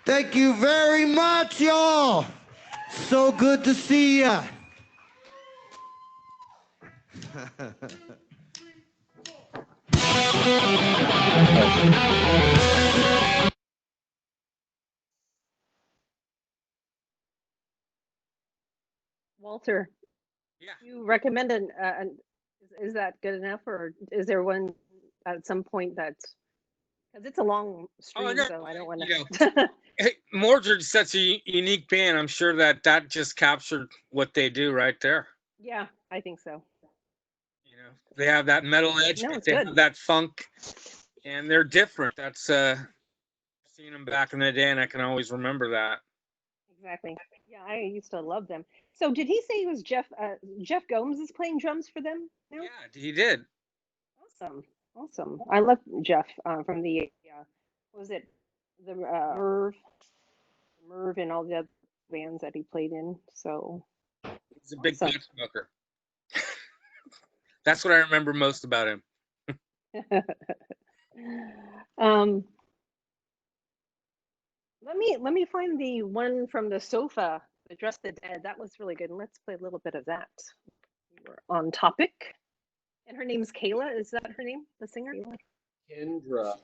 Thank you very much, y'all. So good to see ya. Walter, Yeah. you recommend is that good enough, or is there one at some point that's, because it's a long stream, no, so I don't want you to. Hey, Mordred's such a unique band. I'm sure that just captured what they do right there. Yeah, I think so. You know, they have that metal edge, No, but it's they good. have that funk, and they're different. That's seen them back in the day, and I can always remember that. Exactly. Yeah, I used to love them. So did he say it was Jeff Gomes is playing drums for them now? Yeah, he did. Awesome. Awesome. I love Jeff from the what was it, the Merv and all the other bands that he played in. So He's a big awesome. pot smoker. That's what I remember most about him. um let me find the one from the sofa, Address the Dead. That was really good. And let's play a little bit of that. We're on topic. And her name's Kayla. Is that her name? The singer? Kendra.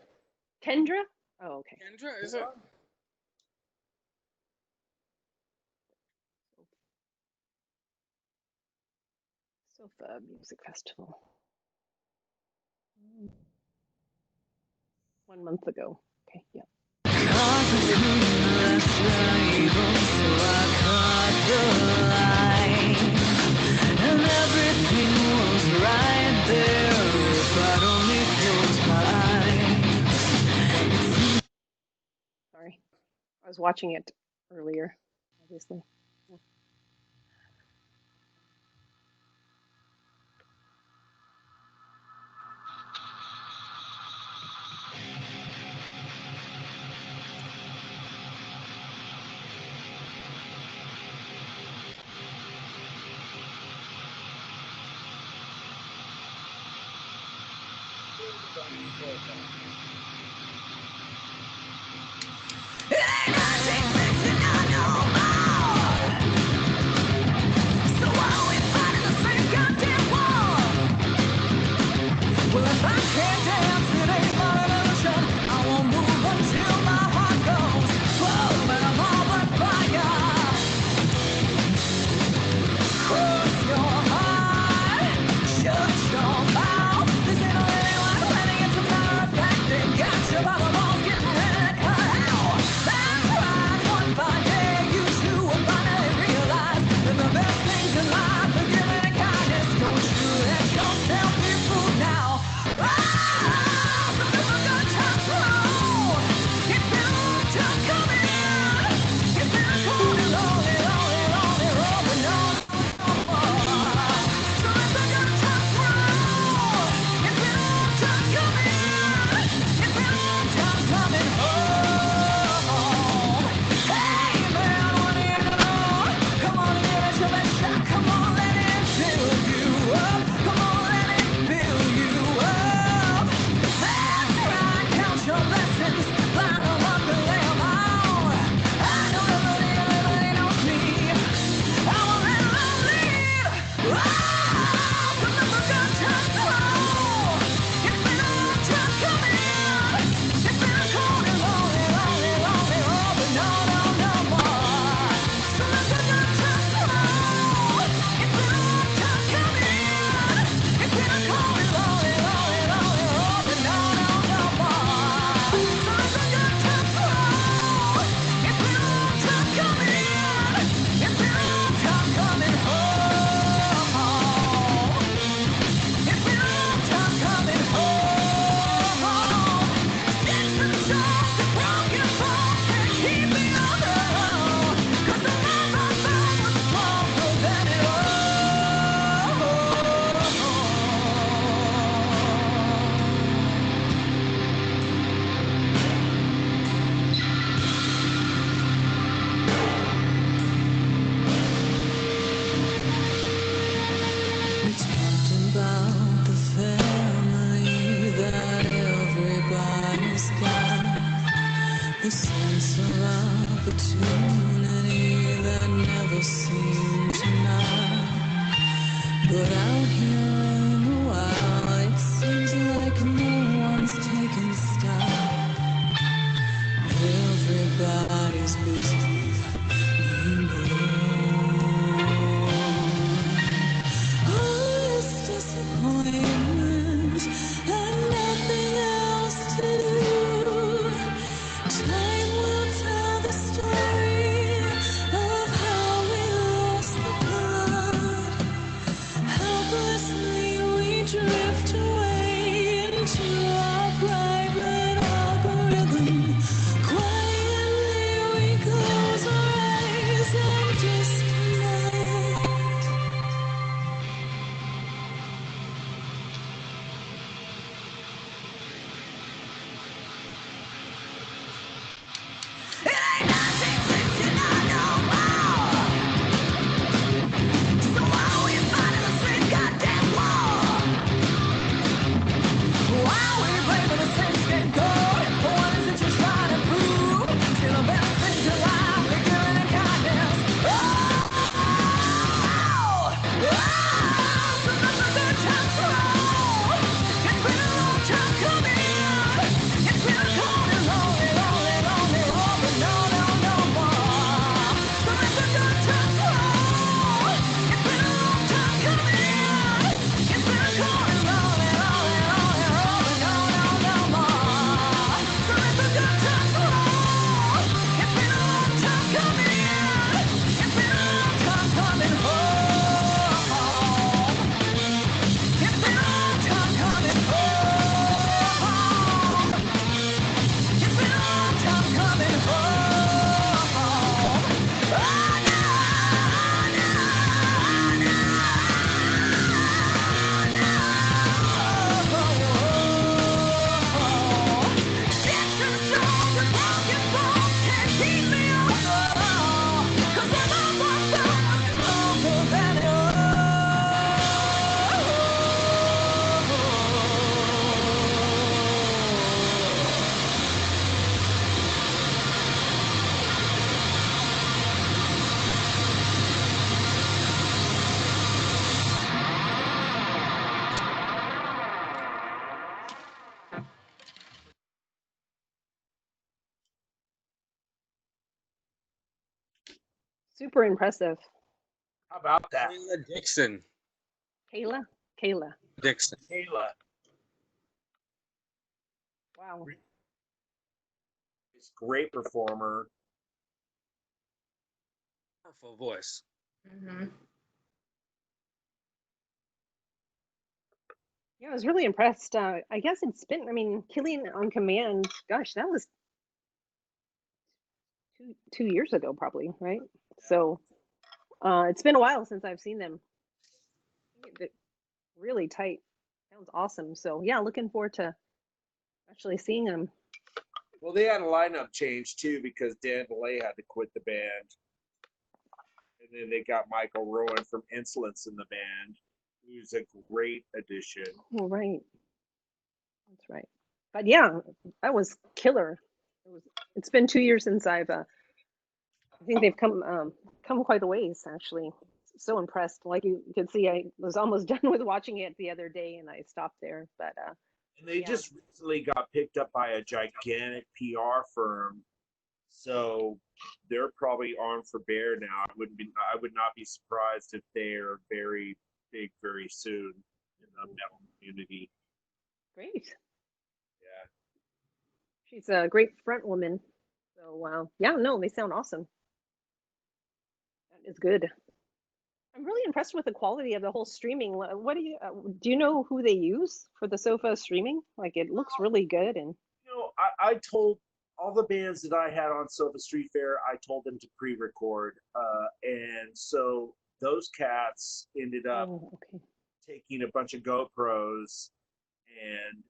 Kendra? Oh, okay. Kendra, is it? Sofa Music Festival. 1 month ago. Okay, yeah. And everything was right there if I'd only closed my eyes. Sorry. I was watching it earlier, obviously. Yeah. Well, if I can't dance, it ain't my illusion. I won't move until my heart goes. Whoa, and I'm all but fire. Cross your heart, shut your mouth. This ain't really like letting it's a matter of fact. The sense of opportunity that never seemed to knock. But out here in the wild, it seems like no one's taking stock. Everybody's busy being born. All this disappointment and nothing else to do. Time will tell the story of how we lost the plot. Helplessly we drift away into our private algorithm. Quietly we close our eyes and disconnect. It ain't nothing fixing no more. So why are we fighting the same goddamn war? Why are we blaming the same scapegoat? What is it you're trying to prove? Still the best things in life, we're giving it kindness. Oh, so that's a good time for all. It's been a long time coming. It's been a cold and lonely, lonely, lonely road, but no, no, no more. So that's a good time for all. It's been a long time coming. It's been a cold and lonely, lonely, lonely road, but no, no, no more. So that's a good time for all. It's been a long time coming. It's been a long time coming home. It's been a long time coming home. It's been a long time coming home. Oh, no, no, no, no. Sticks and stones and broken bones can't keep me on the wall. 'Cause my love was stronger than it Super impressive. How about that, Kayla Dixon. Kayla? Kayla. Dixon. Kayla? Wow. Is a great performer. Powerful voice. Mm-hmm. Yeah, I was really impressed. I guess it's been, I mean, Killing on Command, gosh, that was 2 years ago, probably, right? So it's been a while since I've seen them. They're really tight. Sounds awesome. So yeah, looking forward to actually seeing them. Well, they had a lineup change too because Dan DeLay had to quit the band, and then they got Michael Rowan from Insolence in the band, who's a great addition. Oh, right. That's right. But yeah, that was killer. It's been 2 years since I think they've come quite a ways actually. So impressed. Like you could see, I was almost done with watching it the other day, and I stopped there. But And they yeah. just recently got picked up by a gigantic PR firm, so they're probably on for bear now. I would not be surprised if they're very big very soon in the metal community. Great. Yeah. She's a great front woman. So yeah, no, they sound awesome. That is good. I'm really impressed with the quality of the whole streaming. What do you know who they use for the sofa streaming? Like it looks really good and You know, I told all the bands that I had on Sofa Street Fair, I told them to pre-record, and so those cats ended up okay. taking a bunch of GoPros and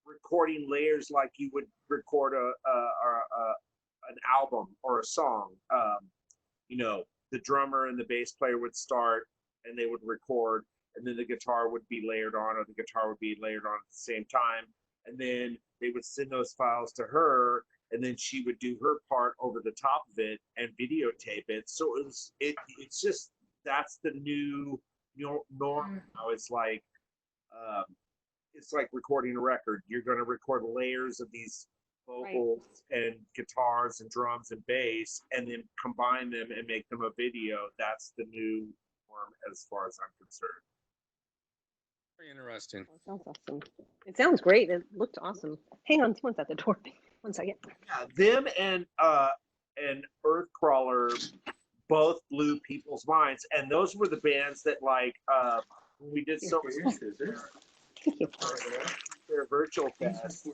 recording layers like you would record an album or a song. You know, the drummer and the bass player would start and they would record, and then the guitar would be layered on, or the guitar would be layered on at the same time. and then they would send those files to her, and then she would do her part over the top of it and videotape it. So it's just, that's the new norm now. It's like recording a record. You're going to record layers of these vocals and guitars and drums and bass, and then combine them and make them a video. That's the new norm as far as I'm concerned. Very interesting. That sounds awesome. It sounds great. It looked awesome. Hang on, someone's at the door. 1 second. Yeah, them and Earthcrawler both blew people's minds, and those were the bands that when we did so much their virtual fest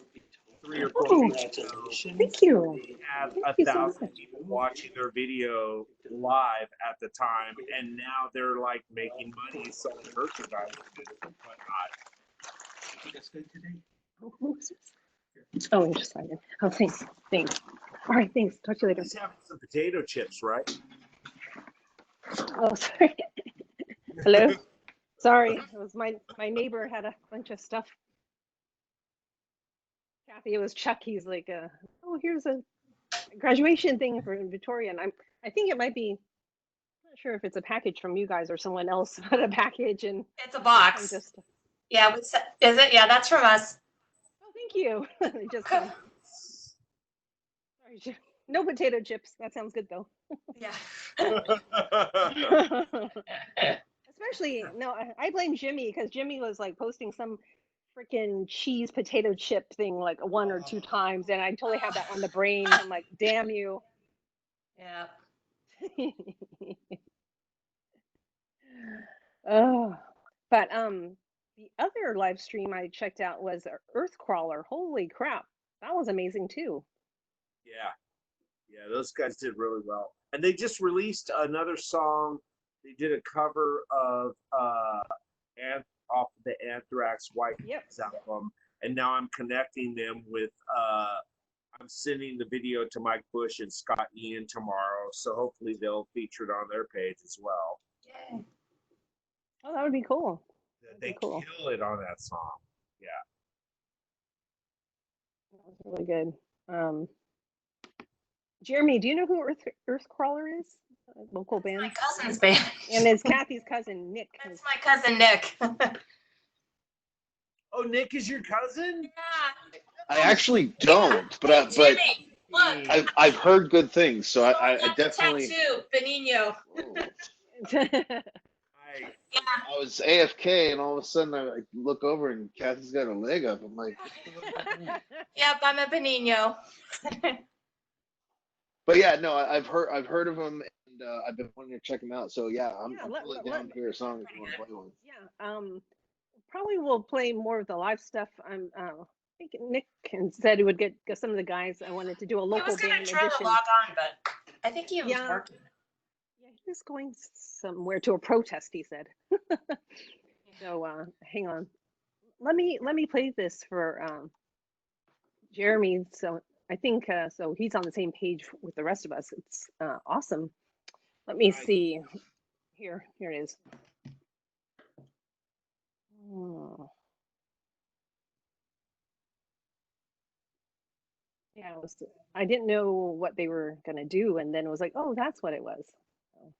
3 or 4 weeks ago. Thank you. They had Thank you so 1,000 much. people watching their video live at the time, and now they're like making money selling merchandise and whatnot. Oh, you're just signing. Oh, thanks. Thanks. All right, thanks. Talk to you later. He's having some potato chips, right? Oh, sorry. Hello. Sorry, it was my neighbor had a bunch of stuff. Kathy, it was Chuck. He's like, oh, here's a graduation thing for Victoria, and I think it might be. I'm not sure if it's a package from you guys or someone else, but a package, and It's a box. just. Yeah, is it? Yeah, that's from us. Oh, thank you. Just. Sorry, no potato chips. That sounds good though. Yeah. Especially, no, I blame Jimmy because Jimmy was like posting some freaking cheese potato chip thing like 1 or 2 times, and I totally had that on the brain. I'm like, damn you. Yeah. Oh, but the other live stream I checked out was Earthcrawler. Holy crap, that was amazing too. Yeah, those guys did really well, and they just released another song. They did a cover of off the Anthrax White Noise album, and now I'm connecting them with I'm sending the video to Mike Bush and Scott Ian tomorrow, so hopefully they'll feature it on their page as well. Yay. Oh, that would be cool. They cool. kill it on that song. Yeah. That was really good. Jeremy, do you know who Earthcrawler is? A local band. My cousin's band. And it's Kathy's cousin, Nick. That's my cousin Nick. Oh, Nick is your cousin? Yeah. I actually don't, but Jimmy, look. I've heard good things, so I definitely. Tattoo, Benigno. I was AFK, and all of a sudden I look over and Kathy's got a leg up. I'm like, Yep, I'm a Benigno. but yeah, no, I've heard of him, and I've been wanting to check him out. So yeah, I'm totally down to hear a song if you want to play one. Yeah, probably we'll play more of the live stuff. I think Nick said he would get some of the guys. I wanted to do a local He was gonna band try edition. to log on, but I think he was working. Yeah, he was going somewhere to a protest, he said. So hang on. Let me play this for Jeremy. So I think so he's on the same page with the rest of us. It's awesome. Let me see. Here it is. Oh. Yeah, I didn't know what they were gonna do, and then it was like, oh, that's what it was. So,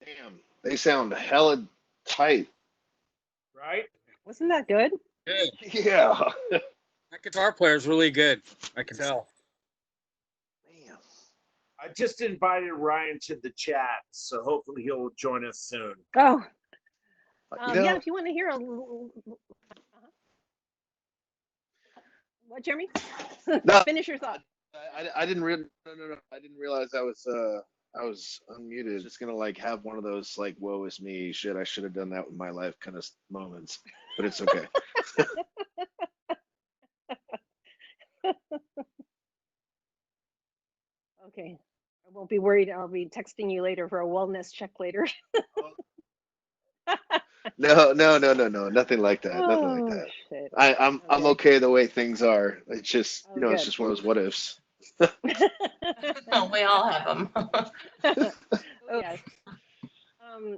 Damn, they sound hella tight. Right? Wasn't that good? Good. Yeah. That guitar player is really good. I can tell. Damn. I just invited Ryan to the chat, so hopefully he'll join us soon. Oh, You know, yeah. If you want to hear what, Jeremy? No. Finish your thought. I didn't no. I didn't realize I was unmuted. Just gonna like have one of those like woe is me shit. I should have done that with my life kind of moments, but it's okay. Okay. I won't be worried. I'll be texting you later for a wellness check later. No, nothing like that. Nothing like Oh, that. shit. I'm Okay. okay the way things are. It's just Oh, it's good. just one of those what ifs. We all have them. Oh, yes.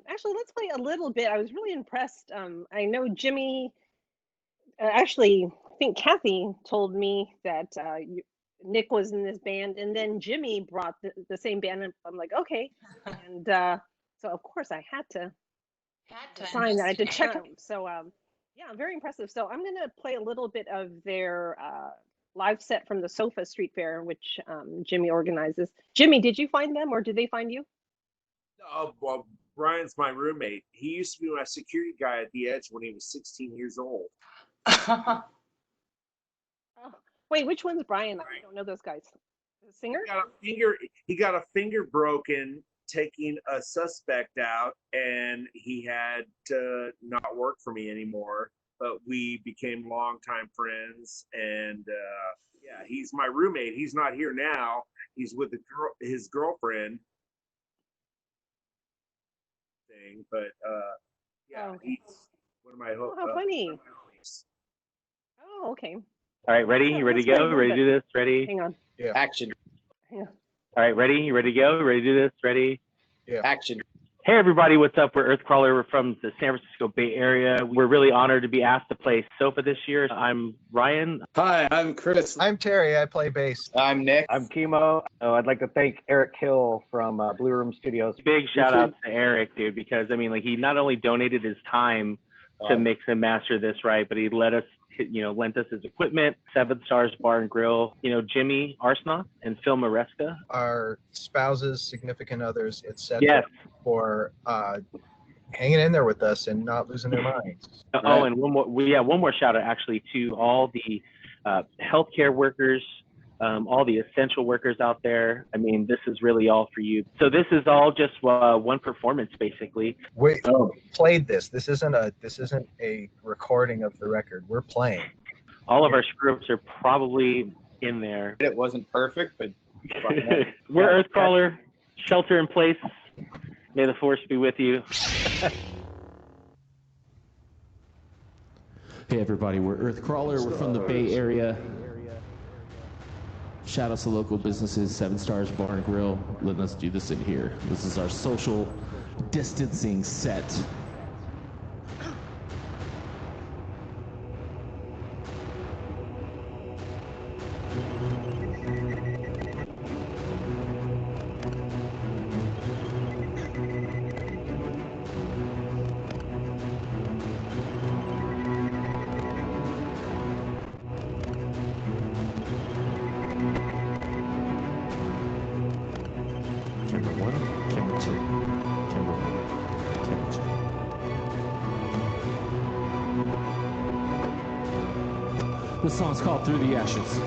Actually, let's play a little bit. I was really impressed. I know Jimmy, actually, I think Kathy told me that Nick was in this band, and then Jimmy brought the same band. And I'm like, okay. And so, of course, I had to sign that. I had to check them. So, yeah, very impressive. So I'm going to play a little bit of their live set from the Sofa Street Fair, which Jimmy organizes. Jimmy, did you find them or did they find you? Oh, well, Brian's my roommate. He used to be my security guy at the Edge when he was 16 years old. Oh, wait, which one's Brian? I don't know those guys. The singer? He got a finger broken taking a suspect out, and he had to not work for me anymore. But we became longtime friends, and yeah, he's my roommate. He's not here now. He's with his girlfriend. Thing, but yeah, he's one of my. Oh, how funny! Oh, okay. All right, ready? You ready to go? Ready to do this? Ready? Hang on. Yeah. Action. Hang on. All right, ready? You ready to go? Ready to do this? Ready? Yeah. Action. Hey everybody, what's up? We're Earthcrawler. We're from the San Francisco Bay Area. We're really honored to be asked to play Sofa this year. I'm Ryan. Hi, I'm Chris. I'm Terry. I play bass. I'm Nick. I'm Chemo. Oh, I'd like to thank Eric Hill from Blue Room Studios. Big shout out to Eric, dude, because I mean, like he not only donated his time to mix and master this, right, but he lent us his equipment, 7 Stars Bar and Grill, Jimmy Arsnoth and Phil Maresca. Our spouses, significant others, etc. Yes. For hanging in there with us and not losing their minds. Oh, and one more shout out actually to all the healthcare workers, all the essential workers out there. I mean, this is really all for you. So this is all just one performance, basically. We played this. This isn't a recording of the record. We're playing. All of our scripts are probably in there. It wasn't perfect, but we're Earthcrawler. Shelter in place. May the force be with you. Hey everybody, we're Earthcrawler. We're from the Bay Area. Shout out to local businesses, 7 Stars Bar and Grill, letting us do this in here. This is our social distancing set. Camera 1, camera 2, camera 1, camera 2. This song's called Through the Ashes.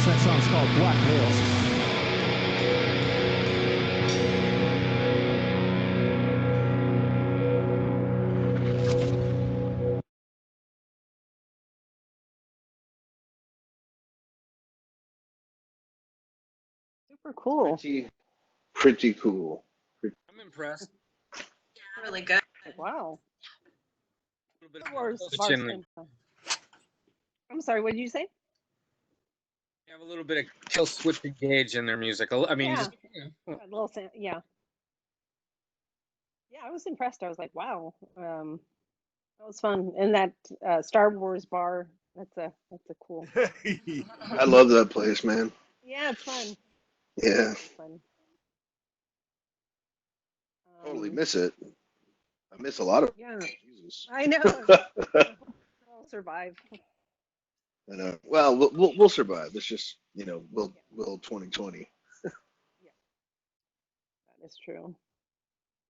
This next song's called Black Veils. Super cool. Pretty cool. I'm impressed. Really good. Wow. A little bit Star Wars of Bars switching. and- I'm sorry, what did you say? They have a little bit of kill switch engage in their music. I mean, Yeah. just A little, yeah. Yeah, I was impressed. I was like, wow, that was fun. And that Star Wars bar, that's a cool. I love that place, man. Yeah, it's fun. Yeah, It's fun. totally miss it. I miss a lot of. Yeah, Jesus. I know. I'll survive. I know. Well, we'll survive. It's just we'll 2020. That is true.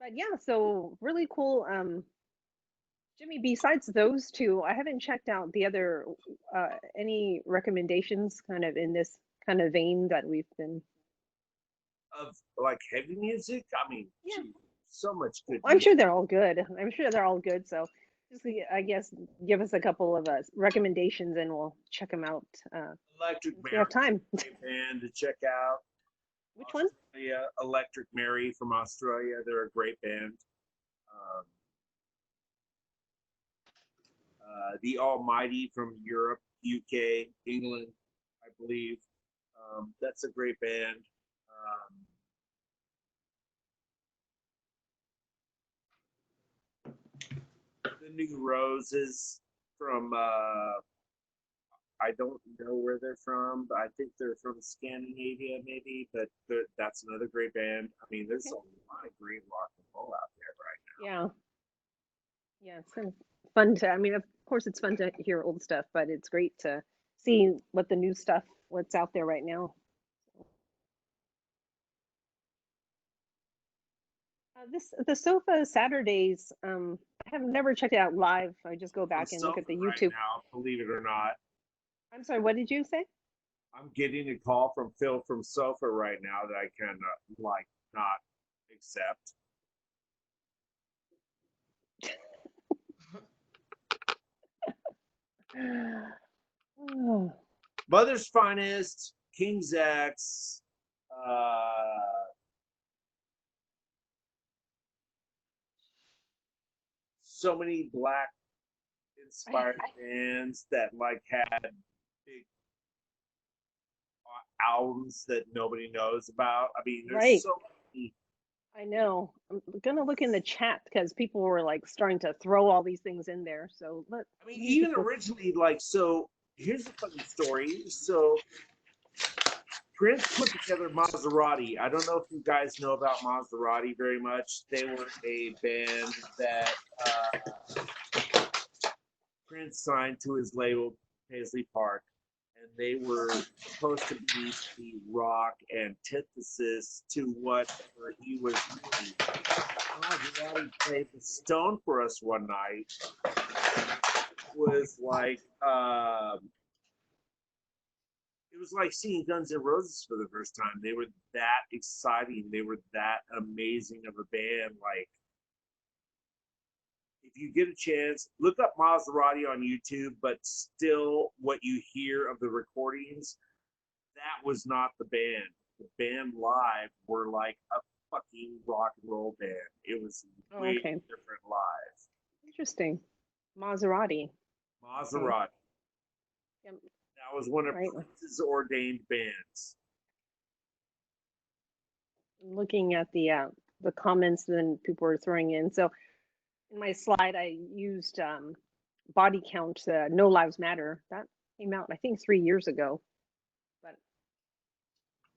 But yeah, so really cool. Jimmy, besides those two, I haven't checked out the other any recommendations kind of in this kind of vein that we've been. Of like heavy music, I mean, Yeah. gee, so much good. I'm sure they're all good. I'm sure they're all good. So just I guess give us a couple of recommendations and we'll check them out. Electric If we have time. Great band to check out. Which one? Yeah, Electric Mary from Australia. They're a great band. The Almighty from Europe, UK, England, I believe. That's a great band. The New Roses from I don't know where they're from, but I think they're from Scandinavia, maybe. But that's another great band. I mean, there's a lot of great rock and roll out there right now. Yeah. Yeah, it's kind of fun to, I mean, of course it's fun to hear old stuff, but it's great to see what the new stuff, what's out there right now. The Sofa Saturdays, I have never checked it out live. I just go back and look at the Right YouTube. now, believe it or not, I'm sorry, what did you say? I'm getting a call from Phil from Sofa right now that I can not accept. Mother's Finest, King's X, so many black inspired bands that had big albums that nobody knows about. I mean, there's Right. so many. I know. I'm gonna look in the chat because people were like starting to throw all these things in there. So I mean, even originally, so here's a funny story. So Prince put together Maserati. I don't know if you guys know about Maserati very much. They were a band that Prince signed to his label, Paisley Park, and they were supposed to be the rock antithesis to whatever he was doing. Maserati played the Stone for us one night. It was like seeing Guns N' Roses for the first time. They were that exciting. They were that amazing of a band. Like, if you get a chance, look up Maserati on YouTube, but still what you hear of the recordings, that was not the band. The band live were like a fucking rock and roll band. It was way different live. Interesting. Maserati. Maserati. Yep. That was one of Prince's ordained bands. Looking at the comments that people were throwing in. So in my slide, I used Body Count, No Lives Matter. That came out, I think, 3 years ago, but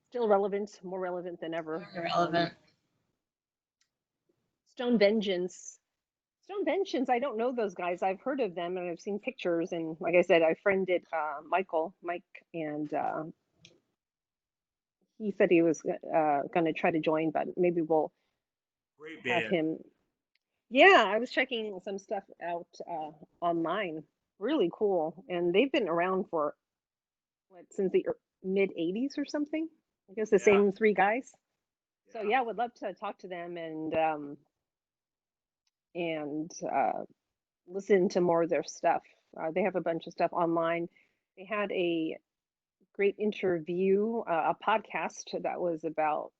still relevant, more relevant than ever. Relevant. Stone Vengeance. Stone Vengeance, I don't know those guys. I've heard of them and I've seen pictures. And like I said, I friended Mike, and he said he was going to try to join, but maybe we'll have him. Yeah, I was checking some stuff out online. Really cool. And they've been around for since the mid 80s or something. I guess the Yeah. same three guys. So yeah, would love to talk to them and listen to more of their stuff. They have a bunch of stuff online. They had a great interview, a podcast that was about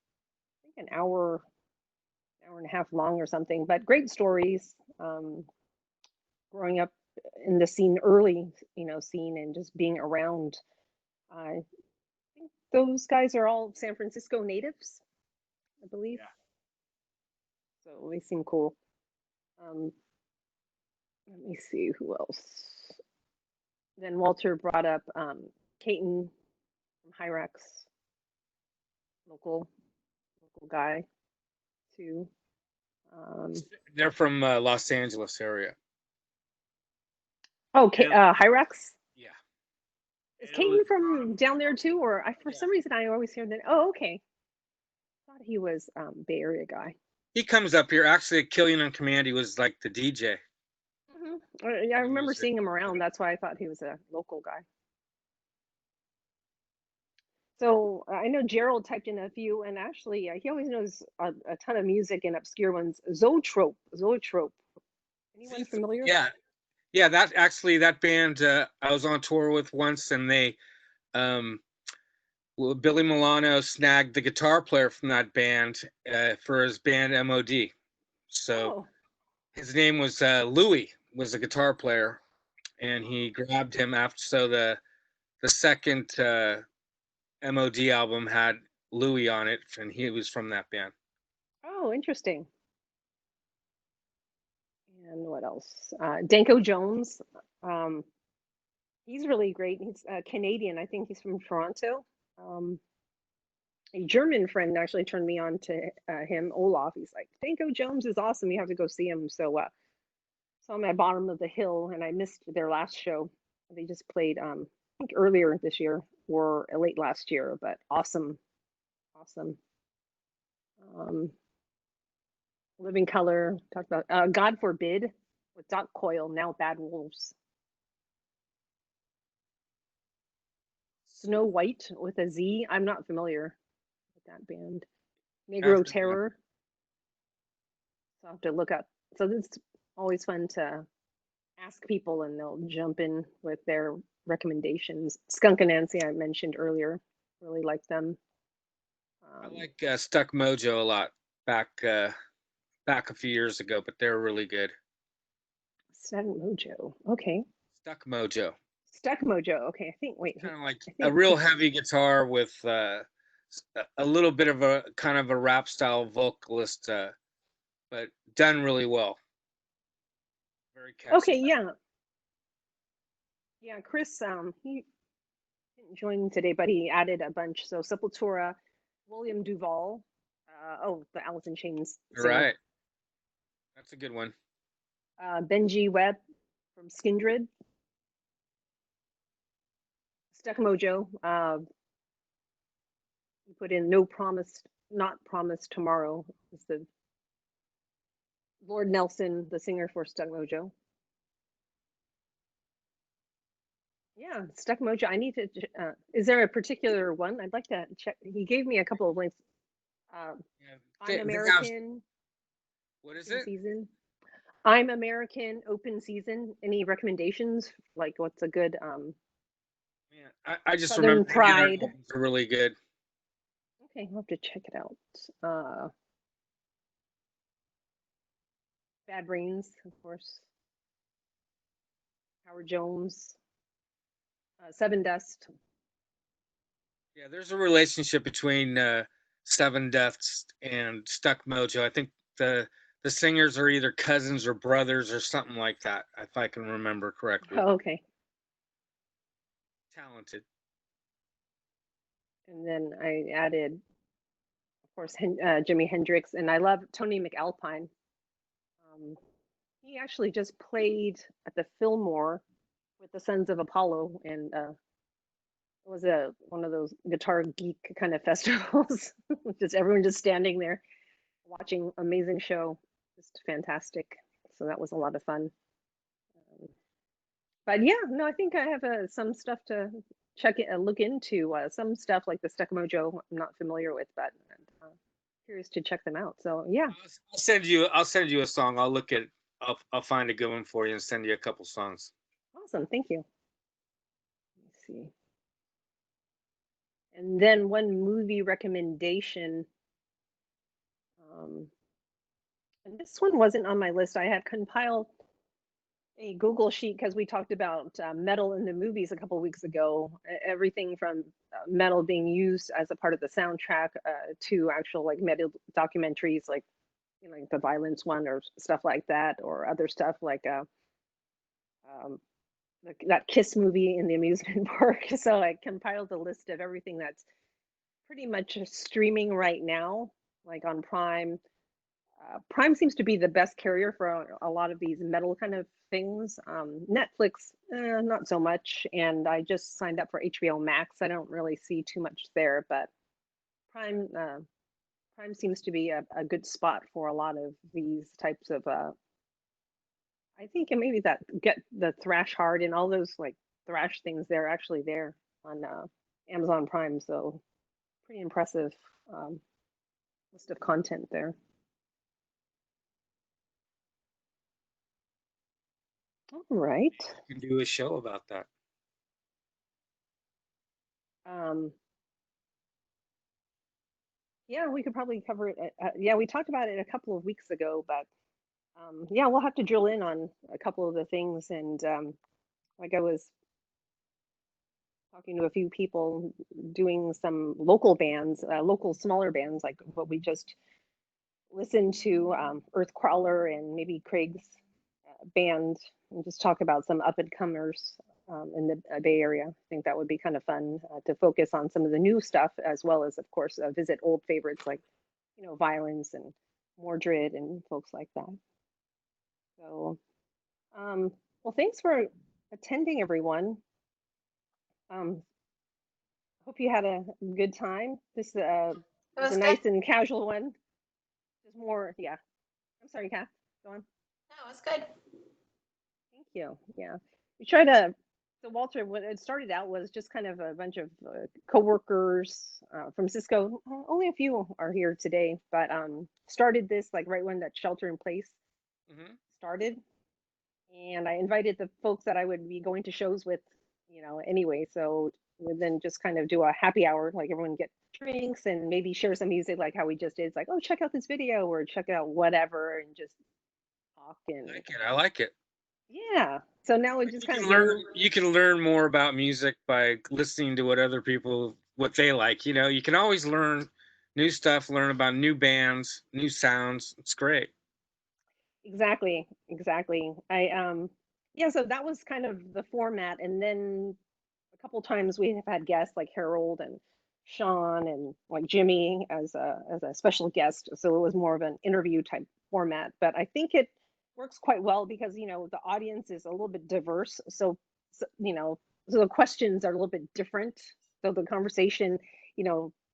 I think an hour and a half long or something, but great stories. Growing up in the scene, early, scene and just being around. I think those guys are all San Francisco natives, I believe. Yeah. So they seem cool. Let me see who else. Then Walter brought up Caton from Hyrax, local guy too. They're from Los Angeles area. Okay, And- Hyrax. Yeah. Is And it Caton was- from down there too, or for some reason I always hear that? Oh, okay. Thought he was Bay Area guy. He comes up here. Actually, Killian on Command, he was like the DJ. Yeah, I remember seeing him around. That's why I thought he was a local guy. So I know Gerald typed in a few, and actually he always knows a ton of music and obscure ones. Zoetrope. Anyone familiar? Yeah. That band I was on tour with once, and they, Billy Milano snagged the guitar player from that band for his band MOD. So his name was Louis, was the guitar player, and he grabbed him after. So the second MOD album had Louis on it, and he was from that band. Oh, interesting. And what else? Danko Jones. He's really great. He's Canadian. I think he's from Toronto. A German friend actually turned me on to him, Olaf. He's like, Danko Jones is awesome. You have to go see him. So I'm at bottom of the hill, and I missed their last show. They just played, I think earlier this year or late last year, but awesome. Living Color, talked about God Forbid with Doc Coyle, now Bad Wolves. Snow White with a Z. I'm not familiar with that band. Negro Terror. So I'll have to look up. So it's always fun to ask people and they'll jump in with their recommendations. Skunk and Nancy, I mentioned earlier. Really like them. I like Stuck Mojo a lot back a few years ago, but they're really good. Stuck Mojo. Okay. Stuck Mojo. Stuck Mojo. Okay. Wait. Kind of like a real heavy guitar with a little bit of a kind of a rap style vocalist, but done really well. Very catchy. Okay, yeah. Yeah, Chris, he didn't join today, but he added a bunch. So Sepultura, William Duvall, the Alice in Chains singer. Right. That's a good one. Benji Webb from Skindred. Stuck Mojo. You put in Not Promised Tomorrow. Is the Lord Nelson, the singer for Stuck Mojo. Yeah, Stuck Mojo. I need to. Is there a particular one? I'd like to check. He gave me a couple of links. I'm American. What is it? Season. I'm American. Open season. Any recommendations? Like, what's a good? I just Southern remember Pride. They're really good. Okay, I'll have to check it out. Bad Brains, of course. Howard Jones. Seven Dust. Yeah, there's a relationship between Seven Deaths and Stuck Mojo. I think the singers are either cousins or brothers or something like that, if I can remember correctly. Oh, okay. Talented. And then I added, of course, Jimi Hendrix, and I love Tony McAlpine. He actually just played at the Fillmore with the Sons of Apollo, and it was one of those guitar geek kind of festivals. Just everyone just standing there watching amazing show, just fantastic. So that was a lot of fun. But yeah, no, I think I have some stuff to check it and look into some stuff like the Stuck Mojo. I'm not familiar with, but curious to check them out. So yeah, I'll send you a song. I'll find a good one for you and send you a couple songs. awesome. Thank you. Let me see. And then one movie recommendation. And this one wasn't on my list. I had compiled a Google sheet because we talked about metal in the movies a couple weeks ago. Everything from metal being used as a part of the soundtrack to actual like metal documentaries, like like the violence one or stuff like that, or other stuff like that Kiss movie in the amusement park. So I compiled a list of everything that's pretty much streaming right now, like on Prime. Prime seems to be the best carrier for a lot of these metal kind of things. Netflix, not so much. And I just signed up for HBO Max. I don't really see too much there, but Prime Prime seems to be a good spot for a lot of these types of. I think and maybe that get the thrash hard and all those like thrash things. They're actually there on Amazon Prime. So pretty impressive list of content there. All right. You can do a show about that. Yeah, we could probably cover it. Yeah, we talked about it a couple of weeks ago, but yeah, we'll have to drill in on a couple of the things. And like I was talking to a few people doing some local bands, local smaller bands, like what we just listened to, Earthcrawler and maybe Craig's band, and just talk about some up and comers in the Bay Area. I think that would be kind of fun to focus on some of the new stuff, as well as, of course, visit old favorites like, Violence and Mordred and folks like that. So, well, thanks for attending, everyone. Hope you had a good time. This was a nice and casual one. Just more, yeah. I'm sorry, Kath. Go on. No, it's good. Thank you. Yeah, we try to. So Walter, what it started out was just kind of a bunch of coworkers from Cisco. Only a few are here today, but started this like right when that shelter in place started, and I invited the folks that I would be going to shows with, anyway. So we then just kind of do a happy hour, like everyone get drinks and maybe share some music, like how we just did. It's like, oh, check out this video or check out whatever, and just talk and. I like it. Yeah. So now we just kind of you can learn more about music by listening to what they like. You can always learn new stuff, learn about new bands, new sounds. It's great. Exactly. Yeah, so that was kind of the format, and then a couple times we have had guests like Harold and Sean and like Jimmy as a special guest. So it was more of an interview type format, but I think it works quite well because the audience is a little bit diverse. So so the questions are a little bit different. So the conversation,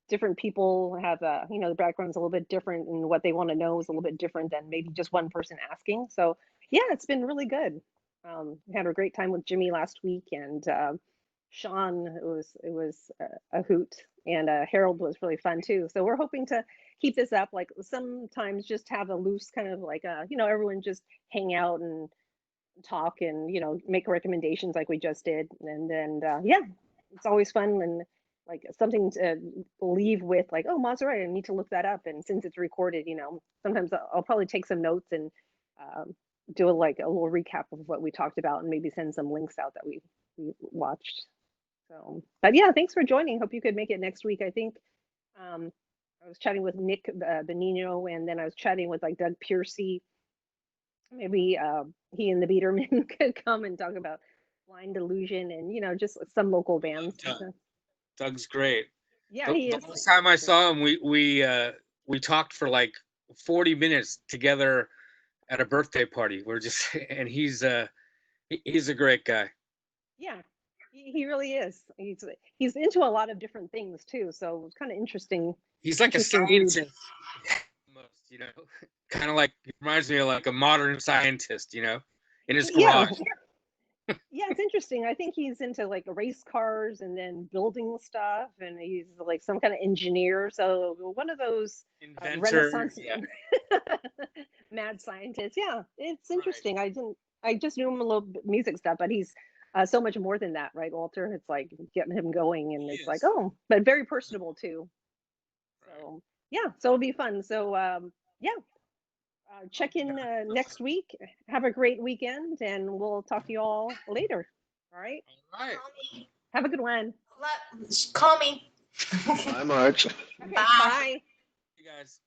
different people have the background's a little bit different, and what they want to know is a little bit different than maybe just one person asking. So yeah, it's been really good. We had a great time with Jimmy last week, and Sean, it was a hoot, and Harold was really fun too. So we're hoping to keep this up. Like sometimes just have a loose kind of like everyone just hang out and talk and make recommendations like we just did, and then yeah, it's always fun and like something to leave with, like, oh, Maserati, I need to look that up. And since it's recorded, sometimes I'll probably take some notes and do a little recap of what we talked about and maybe send some links out that we watched. So, but yeah, thanks for joining. Hope you could make it next week. I think I was chatting with Nick Benino, and then I was chatting with like Doug Piercy. Maybe he and the Biederman could come and talk about Blind Illusion and just some local bands. Doug's great. Yeah, the he is. last time I saw him, we talked for like 40 minutes together at a birthday party. And he's a great guy. Yeah, he really is. He's into a lot of different things too, so it's kind of interesting. He's like a scientist, almost, kind of like reminds me of like a modern scientist, in his garage. Yeah, it's interesting. I think he's into like race cars and then building stuff, and he's like some kind of engineer. So one of those Inventor. Renaissance Yeah. mad scientist. Yeah, it's interesting. I just knew him a little bit music stuff, but he's so much more than that, right, Walter? It's like getting him going, and it's like, oh, but very personable too. So yeah, so it'll be fun. So yeah, check in next week. Have a great weekend, and we'll talk to you all later. All right. All right. Have a good one. Call me. Bye, March. Okay, bye. You guys.